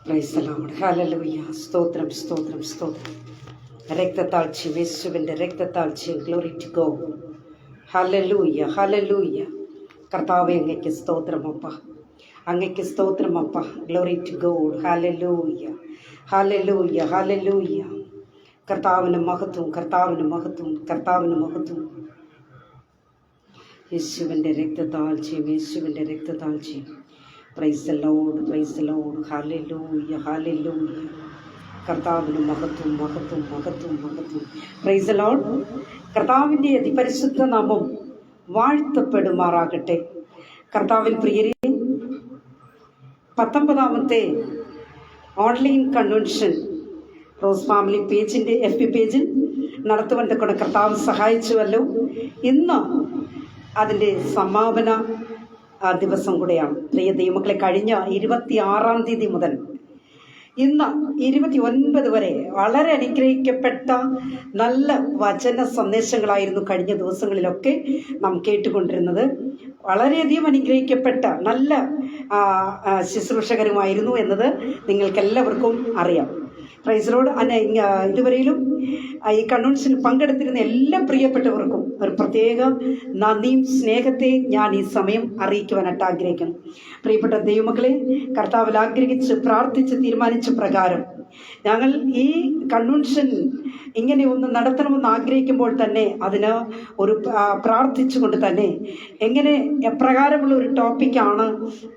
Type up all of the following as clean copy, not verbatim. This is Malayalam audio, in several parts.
Price the Lord. ഹല്ലേലൂയ. സ്തോത്രം സ്തോത്രം സ്തോത്രം. രക്തത്താഴ്ച യേശുവിൻ്റെ രക്തത്താഴ്ച. Glory to God. Hallelujah hallelujah. കർത്താവേ, അങ്ങയ്ക്ക് സ്തോത്രമപ്പ, അങ്ങയ്ക്ക് സ്തോത്രമപ്പ. Glory to God. Hallelujah hallelujah hallelujah. കർത്താവിന് മഹത്വം, കർത്താവിന് മഹത്വം, കർത്താവിന് മഹത്വം. യേശുവിൻ്റെ രക്തത്താഴ്ചയും യേശുവിൻ്റെ താഴ്ചയും. Praise the Lord, praise the Lord. Hallelujah hallelujah. കർത്താവിന് മഹത്വം, മഹത്വം, മഹത്വം, മഹത്വം. Praise the Lord. കർത്താവിൻ്റെ അതിപരിശുദ്ധ നാമം വാഴ്ത്തപ്പെടുമാറാകട്ടെ. കർത്താവിൽ പ്രിയരെ, 19ാമത്തെ ഓൺലൈൻ കൺവെൻഷൻ റോസ് ഫാമിലി പേജിൻ്റെ FB പേജിൽ നടത്തുവാൻ തക്കൊണ്ട് കർത്താവ് സഹായിച്ചുവല്ലോ. ഇന്ന് അതിൻ്റെ സമാപന ദിവസം കൂടെയാണ്. പ്രിയ ദൈവമക്കളെ, കഴിഞ്ഞ 26-ാം തീയതി മുതൽ ഇന്ന് 29 വരെ വളരെ അനുഗ്രഹിക്കപ്പെട്ട നല്ല വചന സന്ദേശങ്ങളായിരുന്നു കഴിഞ്ഞ ദിവസങ്ങളിലൊക്കെ നാം കേട്ടുകൊണ്ടിരുന്നത്. വളരെയധികം അനുഗ്രഹിക്കപ്പെട്ട നല്ല ശുശ്രൂഷകരുമായിരുന്നു എന്നത് നിങ്ങൾക്കെല്ലാവർക്കും അറിയാം. Price the Lord. ഇതുവരെയിലും ഈ കൺവെൻഷനിൽ പങ്കെടുത്തിരുന്ന എല്ലാ പ്രിയപ്പെട്ടവർക്കും ഒരു പ്രത്യേക നന്ദിയും സ്നേഹത്തെ ഞാൻ ഈ സമയം അറിയിക്കുവാനായിട്ട് ആഗ്രഹിക്കുന്നു. പ്രിയപ്പെട്ട ദൈവമക്കളെ, കർത്താവിൽ ആഗ്രഹിച്ച് പ്രാർത്ഥിച്ച് തീരുമാനിച്ച പ്രകാരം ഞങ്ങൾ ഈ കൺവെൻഷൻ ഇങ്ങനെ ഒന്ന് നടത്തണമെന്ന് ആഗ്രഹിക്കുമ്പോൾ തന്നെ അതിന് ഒരു പ്രാർത്ഥിച്ചുകൊണ്ട് തന്നെ എങ്ങനെ എപ്രകാരമുള്ള ഒരു ടോപ്പിക്കാണ്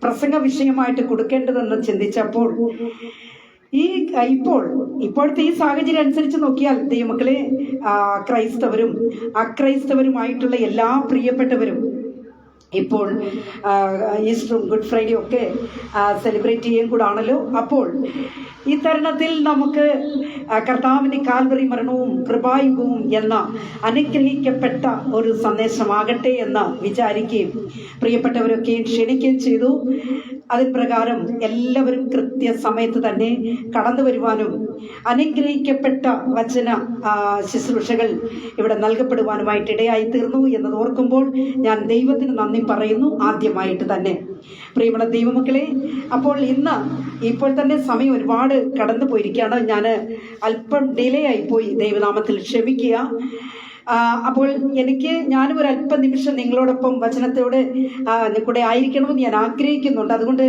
പ്രസംഗ വിഷയമായിട്ട് കൊടുക്കേണ്ടതെന്ന് ചിന്തിച്ചപ്പോൾ ഇപ്പോഴത്തെ ഈ സാഹചര്യം അനുസരിച്ച് നോക്കിയാൽ ദൈവമക്കളെ, ക്രൈസ്തവരും അക്രൈസ്തവരുമായിട്ടുള്ള എല്ലാ പ്രിയപ്പെട്ടവരും ഇപ്പോൾ ഈസ്റ്ററും ഗുഡ് ഫ്രൈഡേയും ഒക്കെ സെലിബ്രേറ്റ് ചെയ്യുകയും കൂടാണല്ലോ. അപ്പോൾ ഈ തരുണത്തിൽ നമുക്ക് കർത്താവിൻ്റെ കാൽവറി മരണവും കൃപായുഗവും എന്ന അനുഗ്രഹിക്കപ്പെട്ട ഒരു സന്ദേശമാകട്ടെ എന്ന് വിചാരിക്കുകയും പ്രിയപ്പെട്ടവരൊക്കെ ക്ഷണിക്കുകയും ചെയ്തു. അതിന് പ്രകാരം എല്ലാവരും കൃത്യസമയത്ത് തന്നെ കടന്നു വരുവാനും അനുഗ്രഹിക്കപ്പെട്ട വചന ശുശ്രൂഷകൾ ഇവിടെ നൽകപ്പെടുവാനുമായിട്ട് ഇടയായി തീർന്നു എന്നത് ഓർക്കുമ്പോൾ ഞാൻ ദൈവത്തിന് നന്ദി പറയുന്നു ആദ്യമായിട്ട് തന്നെ. പ്രിയമുള്ള ദൈവമക്കളെ, അപ്പോൾ ഇപ്പോൾ തന്നെ സമയം ഒരുപാട് കടന്നു പോയിരിക്കുകയാണ്. ഞാൻ അല്പം ഡിലേ ആയിപ്പോയി, ദൈവനാമത്തിൽ ക്ഷമിക്കുക. അപ്പോൾ ഞാനും ഒരു അല്പം നിമിഷം നിങ്ങളോടൊപ്പം വചനത്തോട് കൂടെ ആയിരിക്കണമെന്ന് ഞാൻ ആഗ്രഹിക്കുന്നുണ്ട്. അതുകൊണ്ട്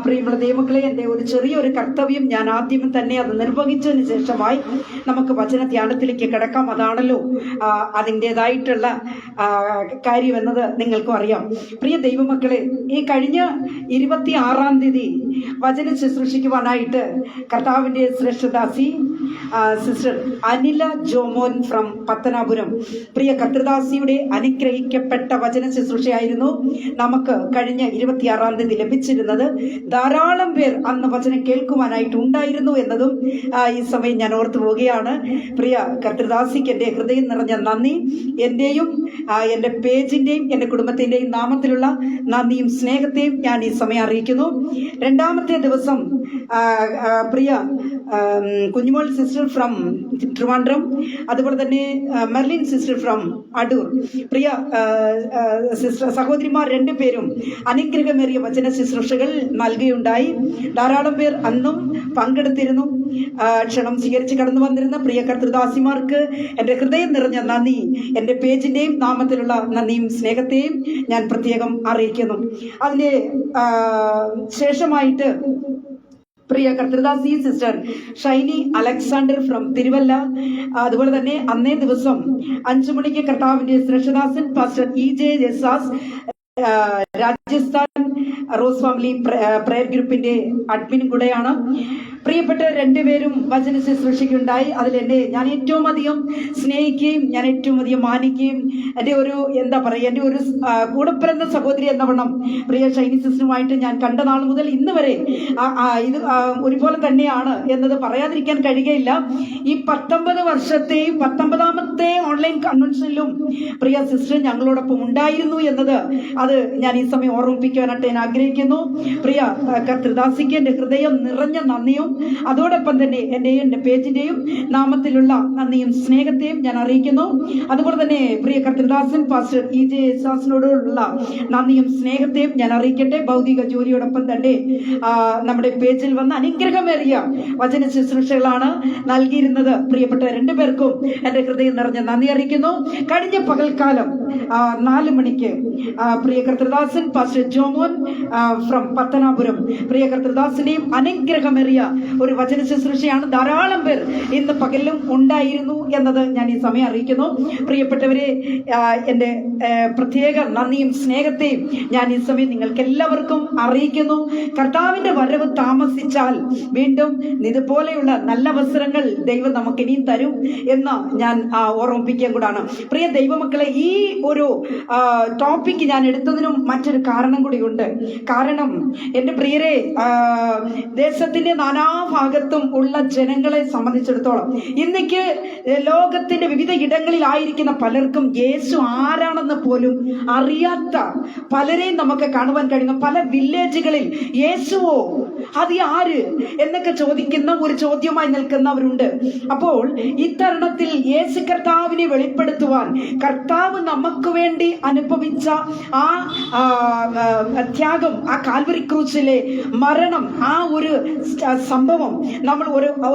പ്രിയമുള്ള ദൈവമക്കളെ, എൻ്റെ ഒരു ചെറിയൊരു കർത്തവ്യം ഞാൻ ആദ്യം തന്നെ അത് നിർവഹിച്ചതിന് ശേഷമായി നമുക്ക് വചന ധ്യാനത്തിലേക്ക് കിടക്കാം. അതാണല്ലോ അതിൻ്റേതായിട്ടുള്ള കാര്യമെന്നത് നിങ്ങൾക്കും അറിയാം. പ്രിയ ദൈവമക്കളെ, ഈ കഴിഞ്ഞ 26-ാം തീയതി വചനം ശുശ്രൂഷിക്കുവാനായിട്ട് കർത്താവിൻ്റെ ശ്രേഷ്ഠദാസി സിസ്റ്റർ അനില ജോമോൻ ഫ്രം പത്തനാപുരം, പ്രിയ കർത്തൃദാസിയുടെ അനുഗ്രഹിക്കപ്പെട്ട വചന ശുശ്രൂഷയായിരുന്നു നമുക്ക് കഴിഞ്ഞ 26-ാം തീയതി ലഭിച്ചിരുന്നത്. ധാരാളം പേർ അന്ന് വചനം കേൾക്കുവാനായിട്ട് ഉണ്ടായിരുന്നു എന്നതും ഈ സമയം ഞാൻ ഓർത്തു പോവുകയാണ്. പ്രിയ കർത്തൃദാസിക്ക് എൻ്റെ ഹൃദയം നിറഞ്ഞ നന്ദി. എൻ്റെയും എൻ്റെ പേജിൻ്റെയും എൻ്റെ കുടുംബത്തിൻ്റെയും നാമത്തിലുള്ള നന്ദിയും സ്നേഹത്തെയും ഞാൻ ഈ സമയം അറിയിക്കുന്നു. 2ാമത്തെ ദിവസം പ്രിയ കുഞ്ഞുമോൾ സിസ്റ്റർ ഫ്രം ട്രിവാൻഡ്രം, അതുപോലെ തന്നെ Merlin sister from Adoor, Priya sister സഹോദരിമാർ 2 പേരും അനുഗ്രഹമേറിയ വചന ശുശ്രൂഷകൾ നൽകുകയുണ്ടായി. ധാരാളം പേർ അന്നും പങ്കെടുത്തിരുന്നു. ക്ഷണം സ്വീകരിച്ച് കടന്നു വന്നിരുന്ന പ്രിയ കർത്തൃദാസിമാർക്ക് എൻ്റെ ഹൃദയം നിറഞ്ഞ നന്ദി, എൻ്റെ പേജിൻ്റെയും നാമത്തിലുള്ള നന്ദിയും സ്നേഹത്തെയും ഞാൻ പ്രത്യേകം അറിയിക്കുന്നു. അതിന് ശേഷമായിട്ട് പ്രിയ കർത്തൃദാസി sister Shiny Alexander from Thiruvalla, അതുപോലെ തന്നെ അന്നേ ദിവസം 5 മണിക്ക് കർത്താവിൻ്റെ ശ്രേഷ്ഠദാസൻ പാസ്റ്റർ EJ ജസാസ് രാജസ്ഥാൻ റോസ് ഫാമിലി പ്രയർ ഗ്രൂപ്പിന്റെ അഡ്മിനും കൂടെയാണ്. പ്രിയപ്പെട്ട 2 പേരും വചന ശുശ്രൂഷയ്ക്കുണ്ടായി. ഞാൻ ഏറ്റവും അധികം സ്നേഹിക്കുകയും ഞാൻ ഏറ്റവും അധികം മാനിക്കുകയും എൻ്റെ ഒരു കൂടപ്പിറന്ന സഹോദരി എന്ന വണ്ണം പ്രിയ ഷൈനി സിസ്റ്ററുമായിട്ട് ഞാൻ കണ്ട നാൾ മുതൽ ഇന്ന് വരെ ഇത് ഒരുപോലെ തന്നെയാണ് എന്നത് പറയാതിരിക്കാൻ കഴിയുകയില്ല. ഈ 19 വർഷത്തെയും 19ാമത്തെ ഓൺലൈൻ കൺവെൻഷനിലും പ്രിയ സിസ്റ്റർ ഞങ്ങളോടൊപ്പം ഉണ്ടായിരുന്നു എന്നത് അത് ഞാൻ ഈ സമയം ഓർമ്മിപ്പിക്കുവാനായിട്ട് ഞാൻ ആഗ്രഹിക്കുന്നു. പ്രിയ കർത്തൃദാസിക്ക് എൻ്റെ ഹൃദയം നിറഞ്ഞ നന്ദിയും അതോടൊപ്പം തന്നെ എൻ്റെ പേജിൻ്റെയും നാമത്തിലുള്ള നന്ദിയും സ്നേഹത്തെയും ഞാൻ അറിയിക്കുന്നു. അതുപോലെ തന്നെ പ്രിയ കർത്തൃദാസൻ പാസ്റ്റർ EJ യേശുദാസിനോടുള്ള നന്ദിയും സ്നേഹത്തെയും ഞാൻ അറിയിക്കട്ടെ. ഭൗതിക ജോലിയോടൊപ്പം തന്നെ നമ്മുടെ പേജിൽ വന്ന അനുഗ്രഹമേറിയ വചന ശുശ്രൂഷകളാണ് നൽകിയിരുന്നത്. പ്രിയപ്പെട്ട രണ്ടുപേർക്കും എൻ്റെ ഹൃദയം നിറഞ്ഞ നന്ദി അറിയിക്കുന്നു. കഴിഞ്ഞ പകൽക്കാലം 4 മണിക്ക് പ്രിയ കർത്തൃദാസൻ പാസ്റ്റർ ജോമോൻ ഫ്രം പത്തനാപുരം, പ്രിയ കർത്തൃദാസിന്റെയും അനുഗ്രഹമേറിയ ഒരു വചന ശുശ്രൂഷയാണ്. ധാരാളം പേർ ഇന്ന് പകലിലും ഉണ്ടായിരുന്നു എന്നത് ഞാൻ ഈ സമയം അറിയിക്കുന്നു. പ്രിയപ്പെട്ടവരെ, എൻ്റെ പ്രത്യേക നന്ദിയും സ്നേഹത്തെയും ഞാൻ ഈ സമയം നിങ്ങൾക്ക് എല്ലാവർക്കും അറിയിക്കുന്നു. കർത്താവിന്റെ വരവ് താമസിച്ചാൽ വീണ്ടും ഇതുപോലെയുള്ള നല്ല അവസരങ്ങൾ ദൈവം നമുക്ക് ഇനിയും തരും എന്ന് ഞാൻ ഓർമ്മിപ്പിക്കാൻ കൂടാണ്. പ്രിയ ദൈവമക്കളെ, ഈ ഒരു ടോപ്പിക്ക് ഞാൻ എടുത്തതിനും മറ്റൊരു കാരണം കൂടിയുണ്ട്. കാരണം എൻ്റെ പ്രിയരെ, ദേശത്തിന്റെ നാനാഭാഗത്തും ഉള്ള ജനങ്ങളെ സംബന്ധിച്ചിടത്തോളം ഇന്നേക്ക് ലോകത്തിന്റെ വിവിധ ഇടങ്ങളിലായിരിക്കുന്ന പലർക്കും യേശു ആരാണെന്ന് പോലും അറിയാത്ത പലരെയും നമുക്ക് കാണുവാൻ കഴിയുന്നു. പല വില്ലേജുകളിൽ യേശുവോ, അത് ആര് എന്നൊക്കെ ചോദിക്കുന്ന ഒരു ചോദ്യമായി നിൽക്കുന്നവരുണ്ട്. അപ്പോൾ ഇത്തരുണത്തിൽ യേശു കർത്താവിനെ വെളിപ്പെടുത്തുവാൻ കർത്താവ് നമുക്ക് വേണ്ടി അനുഭവിച്ച ആ ത്യാഗം, ആ കാൽവരി ക്രൂശിലെ മരണം, ആ ഒരു സംഭവം നമ്മൾ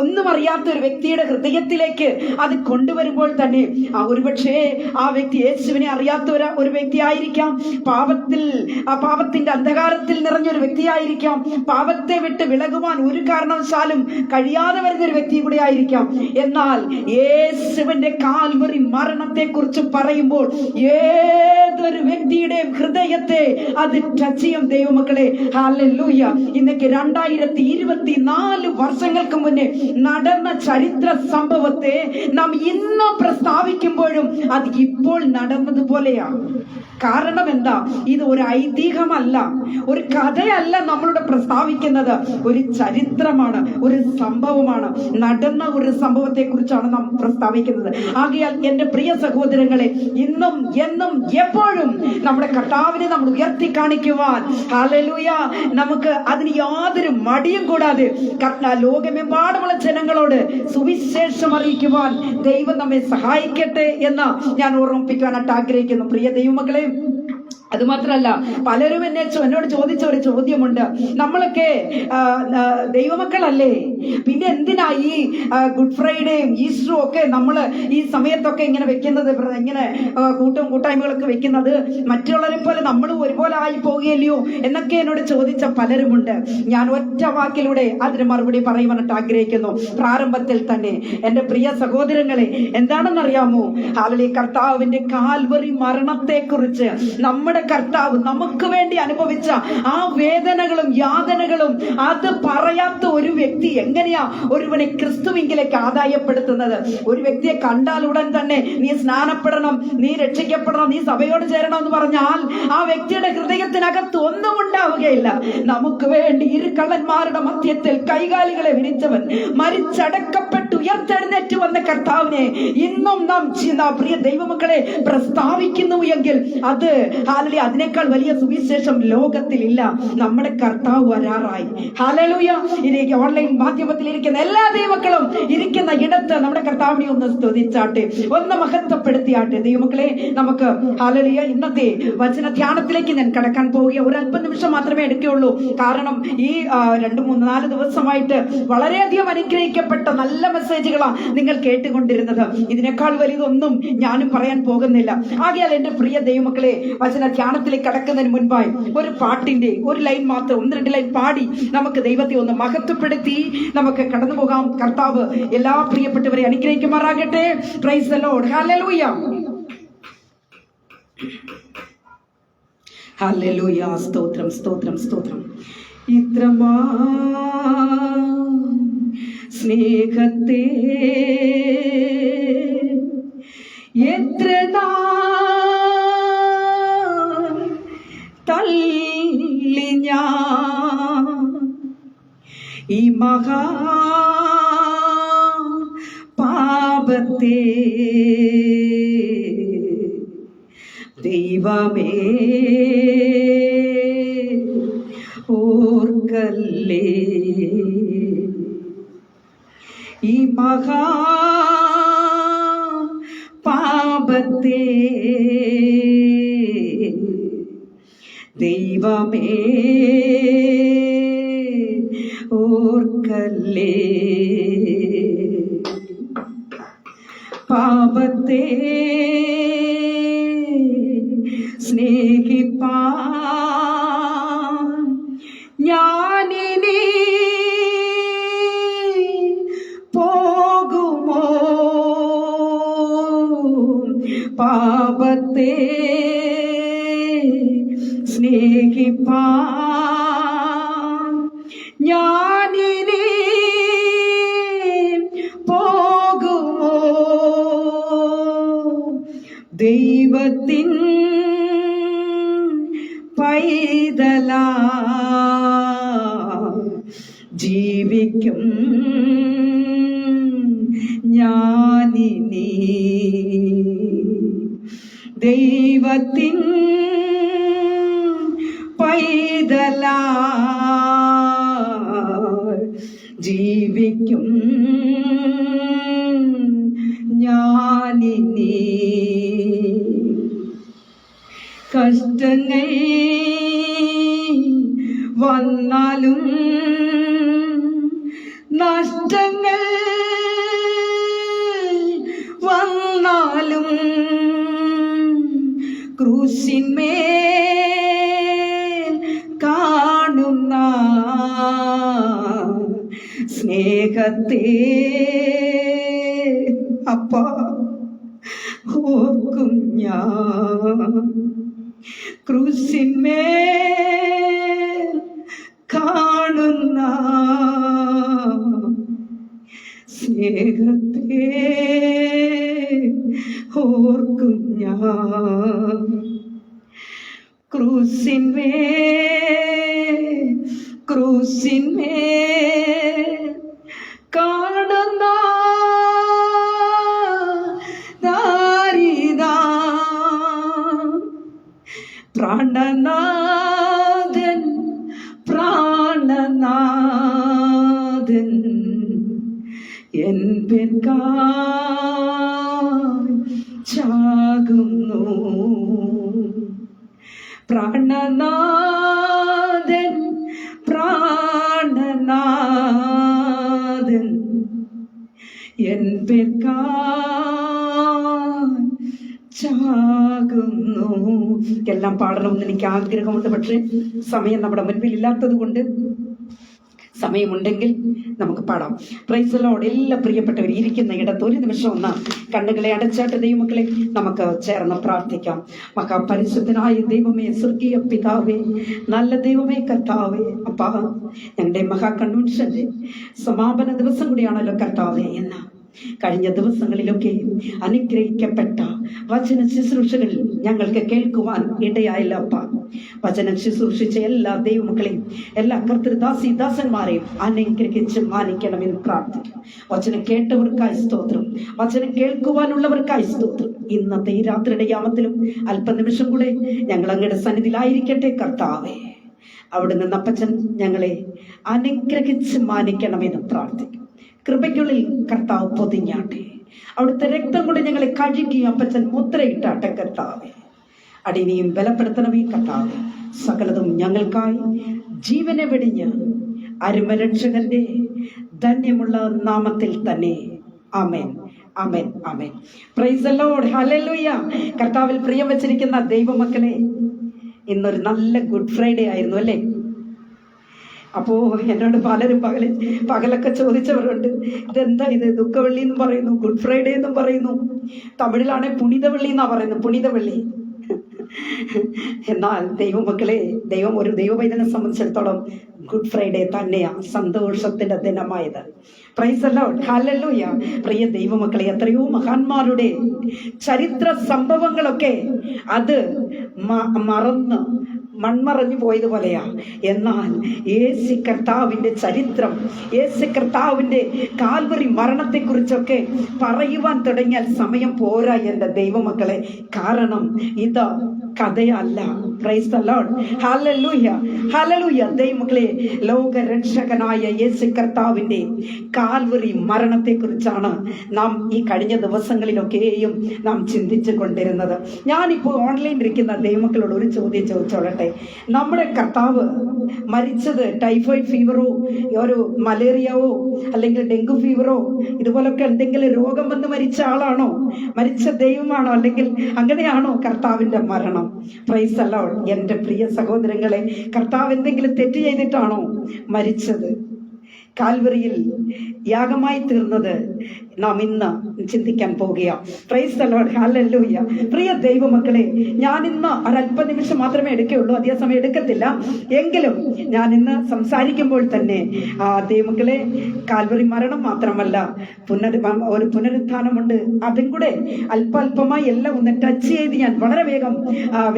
ഒന്നും അറിയാത്ത ഒരു വ്യക്തിയുടെ ഹൃദയത്തിലേക്ക് അത് കൊണ്ടുവരുമ്പോൾ തന്നെ ഒരുപക്ഷേ ആ വ്യക്തി യേശുവിനെ അറിയാത്ത ഒരു വ്യക്തിയായിരിക്കാം, പാപത്തിന്റെ അന്ധകാരത്തിൽ നിറഞ്ഞൊരു വ്യക്തിയായിരിക്കാം, പാപത്തെ വിട്ട് വിലകുവാൻ ഒരു കാരണവശാലും കഴിയാതെ വരുന്ന ഒരു വ്യക്തി കൂടെ ആയിരിക്കാം. എന്നാൽ യേശുവിന്റെ കാൽവരി മരണത്തെ കുറിച്ച് പറയുമ്പോൾ ഏതൊരു വ്യക്തിയുടെയും ഹൃദയത്തെ അത് ടച്ച് ചെയ്യും. ദൈവമക്കളെ, ഹല്ലേലൂയ. ഇന്നേക്ക് 2024 വർഷങ്ങൾക്ക് മുന്നേ നടന്ന ചരിത്ര സംഭവത്തെ നാം ഇന്ന് പ്രസ്താവിക്കുമ്പോഴും അത് ഇപ്പോൾ നടന്നതുപോലെയാണ്. കാരണം എന്താ? ഇത് ഒരു ഐതിഹ്യമല്ല, ഒരു കഥയല്ല നമ്മളുടെ പ്രസ്താവിക്കുന്നത്, ഒരു ചരിത്രമാണ്, ഒരു സംഭവമാണ്. നടന്ന ഒരു സംഭവത്തെ കുറിച്ചാണ് നാം പ്രസ്താവിക്കുന്നത്. ആകയാൽ എൻ്റെ പ്രിയ സഹോദരങ്ങളെ, ഇന്നും എന്നും എപ്പോഴും നമ്മുടെ കർത്താവിനെ നമ്മൾ ഉയർത്തി കാണിക്കുവാൻ, ഹല്ലേലൂയ, നമുക്ക് അതിന് യാതൊരു മടിയും കൂടാതെ ലോകമെമ്പാടുമുള്ള ജനങ്ങളോട് സുവിശേഷം അറിയിക്കുവാൻ ദൈവം നമ്മെ സഹായിക്കട്ടെ എന്ന് ഞാൻ ഓർമ്മിപ്പിക്കാനായിട്ട് ആഗ്രഹിക്കുന്നു. പ്രിയ ദൈവമക്കളെ, അതുമാത്രമല്ല, പലരും എന്നോട് ചോദിച്ച ഒരു ചോദ്യമുണ്ട്. നമ്മളൊക്കെ ദൈവമക്കളല്ലേ, പിന്നെ എന്തിനാ ഈ ഗുഡ് ഫ്രൈഡേയും ഈസ്റ്ററും ഒക്കെ നമ്മൾ ഈ സമയത്തൊക്കെ ഇങ്ങനെ വെക്കുന്നത്, ഇങ്ങനെ കൂട്ടായ്മകളൊക്കെ വെക്കുന്നത്? മറ്റുള്ളവരെ പോലെ നമ്മളും ഒരുപോലെ ആയി പോകുകയല്ലയോ എന്നൊക്കെ എന്നോട് ചോദിച്ച പലരുമുണ്ട്. ഞാൻ ഒറ്റ വാക്കിലൂടെ അതിന് മറുപടി പറയുവാനായിട്ട് ആഗ്രഹിക്കുന്നു. പ്രാരംഭത്തിൽ തന്നെ എൻ്റെ പ്രിയ സഹോദരങ്ങളെ, എന്താണെന്നറിയാമോ? ഹല്ലേലൂയ, കർത്താവിന്റെ കാൽവരി മരണത്തെ കുറിച്ച് നമ്മുടെ കർത്താവ് നമുക്ക് വേണ്ടി അനുഭവിച്ച ആ വേദനകളും യാതനകളും അത് പറയാത്ത ഒരു വ്യക്തി എങ്ങനെയാ ഒരുവനെ ക്രിസ്തുവിങ്കിലേക്ക് ആദായപ്പെടുത്തുന്നത്? ഒരു വ്യക്തിയെ കണ്ടാൽ ഉടൻ തന്നെ നീ സ്നാനപ്പെടണം, നീ രക്ഷിക്കപ്പെടണം, നീ സഭയോട് ചേരണം എന്ന് പറഞ്ഞാൽ ആ വ്യക്തിയുടെ ഹൃദയത്തിനകത്ത് ഒന്നും ഉണ്ടാവുകയില്ല. നമുക്ക് വേണ്ടി ഇരുകള്ളന്മാരുടെ മധ്യത്തിൽ കൈകാലുകളെ വിരിച്ചവൻ, മരിച്ചടക്കപ്പെട്ടു ഉയർത്തെഴുന്നേറ്റ് വന്ന കർത്താവിനെ ഇന്നും നാം പ്രിയ ദൈവമക്കളെ പ്രസ്താവിക്കുന്നു എങ്കിൽ അത് അതിനേക്കാൾ വലിയ സുവിശേഷം ലോകത്തിലില്ല. നമ്മുടെ കർത്താവ് വരാറായി. ഹല്ലേലൂയ. ഇതിലേക്ക് ഓൺലൈൻ മാധ്യമത്തിൽ ഇരിക്കുന്ന എല്ലാ ദൈവമക്കളും ഇരിക്കുന്ന ഇടത്ത് നമ്മുടെ കർത്താവിനെ ഒന്ന് സ്തുതിച്ചാട്ടെ, ഒന്ന് മഹത്വപ്പെടുത്തിയാട്ടെ. ദൈവമക്കളെ, നമുക്ക് ഹല്ലേലൂയ ഇന്നത്തെ വചന ധ്യാനത്തിലേക്ക് ഞാൻ കടക്കാൻ പോവുക. ഒരു അല്പ നിമിഷം മാത്രമേ എടുക്കുകയുള്ളൂ. കാരണം ഈ 2-3-4 ദിവസമായിട്ട് വളരെയധികം അനുഗ്രഹിക്കപ്പെട്ട നല്ല മെസ്സേജുകളാണ് നിങ്ങൾ കേട്ടുകൊണ്ടിരുന്നത്. ഇതിനേക്കാൾ വലുതൊന്നും ഞാനും പറയാൻ പോകുന്നില്ല. ആകയാൽ എൻ്റെ പ്രിയ ദൈവമക്കളെ, വചന ധ്യാനത്തിലേക്ക് കടക്കുന്നതിന് മുൻപായി ഒരു പാട്ടിന്റെ ഒരു ലൈൻ മാത്രം, 1-2 ലൈൻ പാടി നമുക്ക് ദൈവത്തെ ഒന്ന് മഹത്വപ്പെടുത്തി നമുക്ക് കടന്നു പോകാം. കർത്താവ് എല്ലാ പ്രിയപ്പെട്ടവരെ അനുഗ്രഹിക്കുമാറാകട്ടെ. Price the Lord. Hallelujah, hallelujah. സ്തോത്രം, സ്തോത്രം, സ്തോത്രം. ഇത്രമാ സ്നേഹത്തെ എത്ര തള്ളി ഞാൻ ഈ മഹാ പാപത്തെ, ദൈവമേ ഓർക്കല്ലേ. ഈ മഹാ പാപത്തെ ദൈവമേ ഓർക്കല്ലേ. പാപത്തെ സ്നേഹിപ്പാൻ ഞാനിനി പോകുമോ? പാപത്തെ സ്നേഹിപ്പാൻ ഞാനിനി പോകുമോ? ദൈവത്തിൻ പൈതലാ ജീവിക്കും ഞാനിനി. ദൈവത്തിൻ പൈതലാ ജീവിക്കും ഞാനിനി. കഷ്ടങ്ങൾ വന്നാലും നഷ്ടങ്ങൾ വന്നാലും ക്രൂശിന്മേൽ കാണുന്ന സ്നേഹത്തെ അപ്പാ ഓർക്കും ഞാൻ. ക്രൂശിന്മേൽ കാണുന്ന സ്നേഹത്തെ ഓർക്കും ഞാൻ. ക്രൂശിന്മേൽ കാണുന്ന ദാരിദാ പ്രാണനാഥൻ പ്രാണനാഥൻ എൻ പേർക്കായി ചാകുന്നു. പ്രാണനാഥൻ പ്രാണനാഥൻ എൻ പേർക്കായി ചാകുന്നു. എല്ലാം പാടണമെന്ന് എനിക്ക് ആഗ്രഹമുണ്ട്. പക്ഷെ സമയം നമ്മുടെ മുൻപിൽ ഇല്ലാത്തത് കൊണ്ട്, സമയമുണ്ടെങ്കിൽ നമുക്ക് പാടാം. Price the Lord. എല്ലാ പ്രിയപ്പെട്ടവർ ഇരിക്കുന്ന ഇടത്ത് ഒരു നിമിഷം ഒന്ന് കണ്ണുകളെ അടച്ചാട്ട് ദൈവമക്കളെ നമുക്ക് ചേർന്ന് പ്രാർത്ഥിക്കാം. പരിശുദ്ധനായ ദൈവമേ, സ്വർഗീയ പിതാവേ, നല്ല ദൈവമേ, കർത്താവേ, അപ്പാ, ഞങ്ങളുടെ മഹാ കൺവെൻഷന്റെ സമാപന ദിവസം കൂടിയാണല്ലോ കർത്താവേ. എന്ന കഴിഞ്ഞ ദിവസങ്ങളിലൊക്കെ അനുഗ്രഹിക്കപ്പെട്ട വചന ശുശ്രൂഷകൾ ഞങ്ങൾക്ക് കേൾക്കുവാൻ ഇടയായില്ല അപ്പ. വചനം ശുശ്രൂഷിച്ച എല്ലാ ദൈവമക്കളെയും, എല്ലാ കർത്തൃദാസി ദാസന്മാരെയും അനുഗ്രഹിച്ച് മാനിക്കണമെന്ന് പ്രാർത്ഥിക്കും. വചനം കേട്ടവർക്കായി സ്തോത്രം, വചനം കേൾക്കുവാനുള്ളവർക്കായി സ്തോത്രം. ഇന്നത്തെ ഈ രാത്രിയുടെ യാമത്തിലും അല്പനിമിഷം കൂടെ ഞങ്ങൾ അങ്ങയുടെ സന്നിധിയിലായിരിക്കട്ടെ കർത്താവേ. അവിടുന്ന് അപ്പച്ചൻ ഞങ്ങളെ അനുഗ്രഹിച്ച് മാനിക്കണമെന്ന് പ്രാർത്ഥിക്കും. കൃപയ്ക്കുള്ളിൽ കർത്താവ് പൊതിഞ്ഞാട്ടെ. അവിടുത്തെ രക്തം കൊണ്ട് ഞങ്ങളെ കഴുകി അപ്പച്ചൻ മുദ്രയിട്ടാട്ടെ കർത്താവെ. അടിനെയും ബലപ്പെടുത്തണമേ കർത്താവെ. സകലതും ഞങ്ങൾക്കായി ജീവനെ വെടിഞ്ഞ് അരുമരക്ഷകന്റെ ധന്യമുള്ള നാമത്തിൽ തന്നെ. Amen, amen, amen. Praise the Lord. Hallelujah. കർത്താവിൽ പ്രിയം വെച്ചിരിക്കുന്ന ദൈവമക്കളെ, ഇന്നൊരു നല്ല ഗുഡ് ഫ്രൈഡേ ആയിരുന്നു അല്ലേ? അപ്പോൾ എന്നോട് പലരും പകലൊക്കെ ചോദിച്ചവരുണ്ട്, ഇതെന്താ ഇത്? ദുഃഖവെള്ളി എന്നും പറയുന്നു, ഗുഡ് ഫ്രൈഡേ എന്നും പറയുന്നു, തമിഴിലാണെങ്കിൽ പുനിതവെള്ളി എന്നാ പറയുന്നത്, പുനിതവെള്ളി. എന്നാൽ ദൈവമക്കളെ, ദൈവം ഒരു ദൈവവൈദ്യനെ സംബന്ധിച്ചിടത്തോളം ഗുഡ് ഫ്രൈഡേ തന്നെയാ സന്തോഷത്തിന്റെ ദിനമായത്. Praise the Lord. ഹല്ലേലൂയ. പ്രിയ ദൈവമക്കളെ, എത്രയോ മഹാന്മാരുടെ ചരിത്ര സംഭവങ്ങളൊക്കെ അത് മറന്ന് മൺമറഞ്ഞു പോയതുപോലെയാ. എന്നാൽ യേശു കർത്താവിൻ്റെ ചരിത്രം, യേശു കർത്താവിൻ്റെ കാൽവറി മരണത്തെക്കുറിച്ചൊക്കെ പറയുവാൻ തുടങ്ങിയാൽ സമയം പോരാ എൻ്റെ ദൈവമക്കളെ. കാരണം ഇത് കഥയല്ല. Price the Lord. Hallelujah, hallelujah. ദൈവമക്കളെ, ലോകരക്ഷകനായ യേശു കർത്താവിൻ്റെ കാൽവറി മരണത്തെക്കുറിച്ചാണ് നാം ഈ കഴിഞ്ഞ ദിവസങ്ങളിലൊക്കെയും നാം ചിന്തിച്ചു കൊണ്ടിരുന്നത്. ഞാനിപ്പോൾ ഓൺലൈനിൽ ഇരിക്കുന്ന ദൈവമക്കളോട് ഒരു ചോദ്യം ചോദിച്ചോളട്ടെ. നമ്മുടെ കർത്താവ് മരിച്ചത് ടൈഫോയിഡ് ഫീവറോ ഒരു മലേറിയയോ അല്ലെങ്കിൽ ഡെങ്കു ഫീവറോ ഇതുപോലൊക്കെ എന്തെങ്കിലും രോഗം വന്ന് മരിച്ച ആളാണോ? മരിച്ച ദൈവമാണോ? അല്ലെങ്കിൽ അങ്ങനെയാണോ കർത്താവിൻ്റെ മരണം? Price the lord. എൻ്റെ പ്രിയ സഹോദരങ്ങളെ, കർത്താവ് എന്തെങ്കിലും തെറ്റ് ചെയ്തിട്ടാണോ മരിച്ചത്? കാൽവറിയിൽ യാഗമായി തീർന്നത് നാം ഇന്ന് ചിന്തിക്കാൻ പോകുകയാണ്. Price the Lord. ഹല്ലേലൂയ. പ്രിയ ദൈവമക്കളെ, ഞാൻ ഇന്ന് ഒരല്പ നിമിഷം മാത്രമേ എടുക്കുകയുള്ളൂ, അധിക സമയം എടുക്കത്തില്ല. എങ്കിലും ഞാൻ ഇന്ന് സംസാരിക്കുമ്പോൾ തന്നെ ദൈവമക്കളെ, കാൽവറി മരണം മാത്രമല്ല, ഒരു പുനരുത്ഥാനമുണ്ട്. അതും കൂടെ അല്പമായി എല്ലാം ഒന്ന് ടച്ച് ചെയ്ത് ഞാൻ വളരെ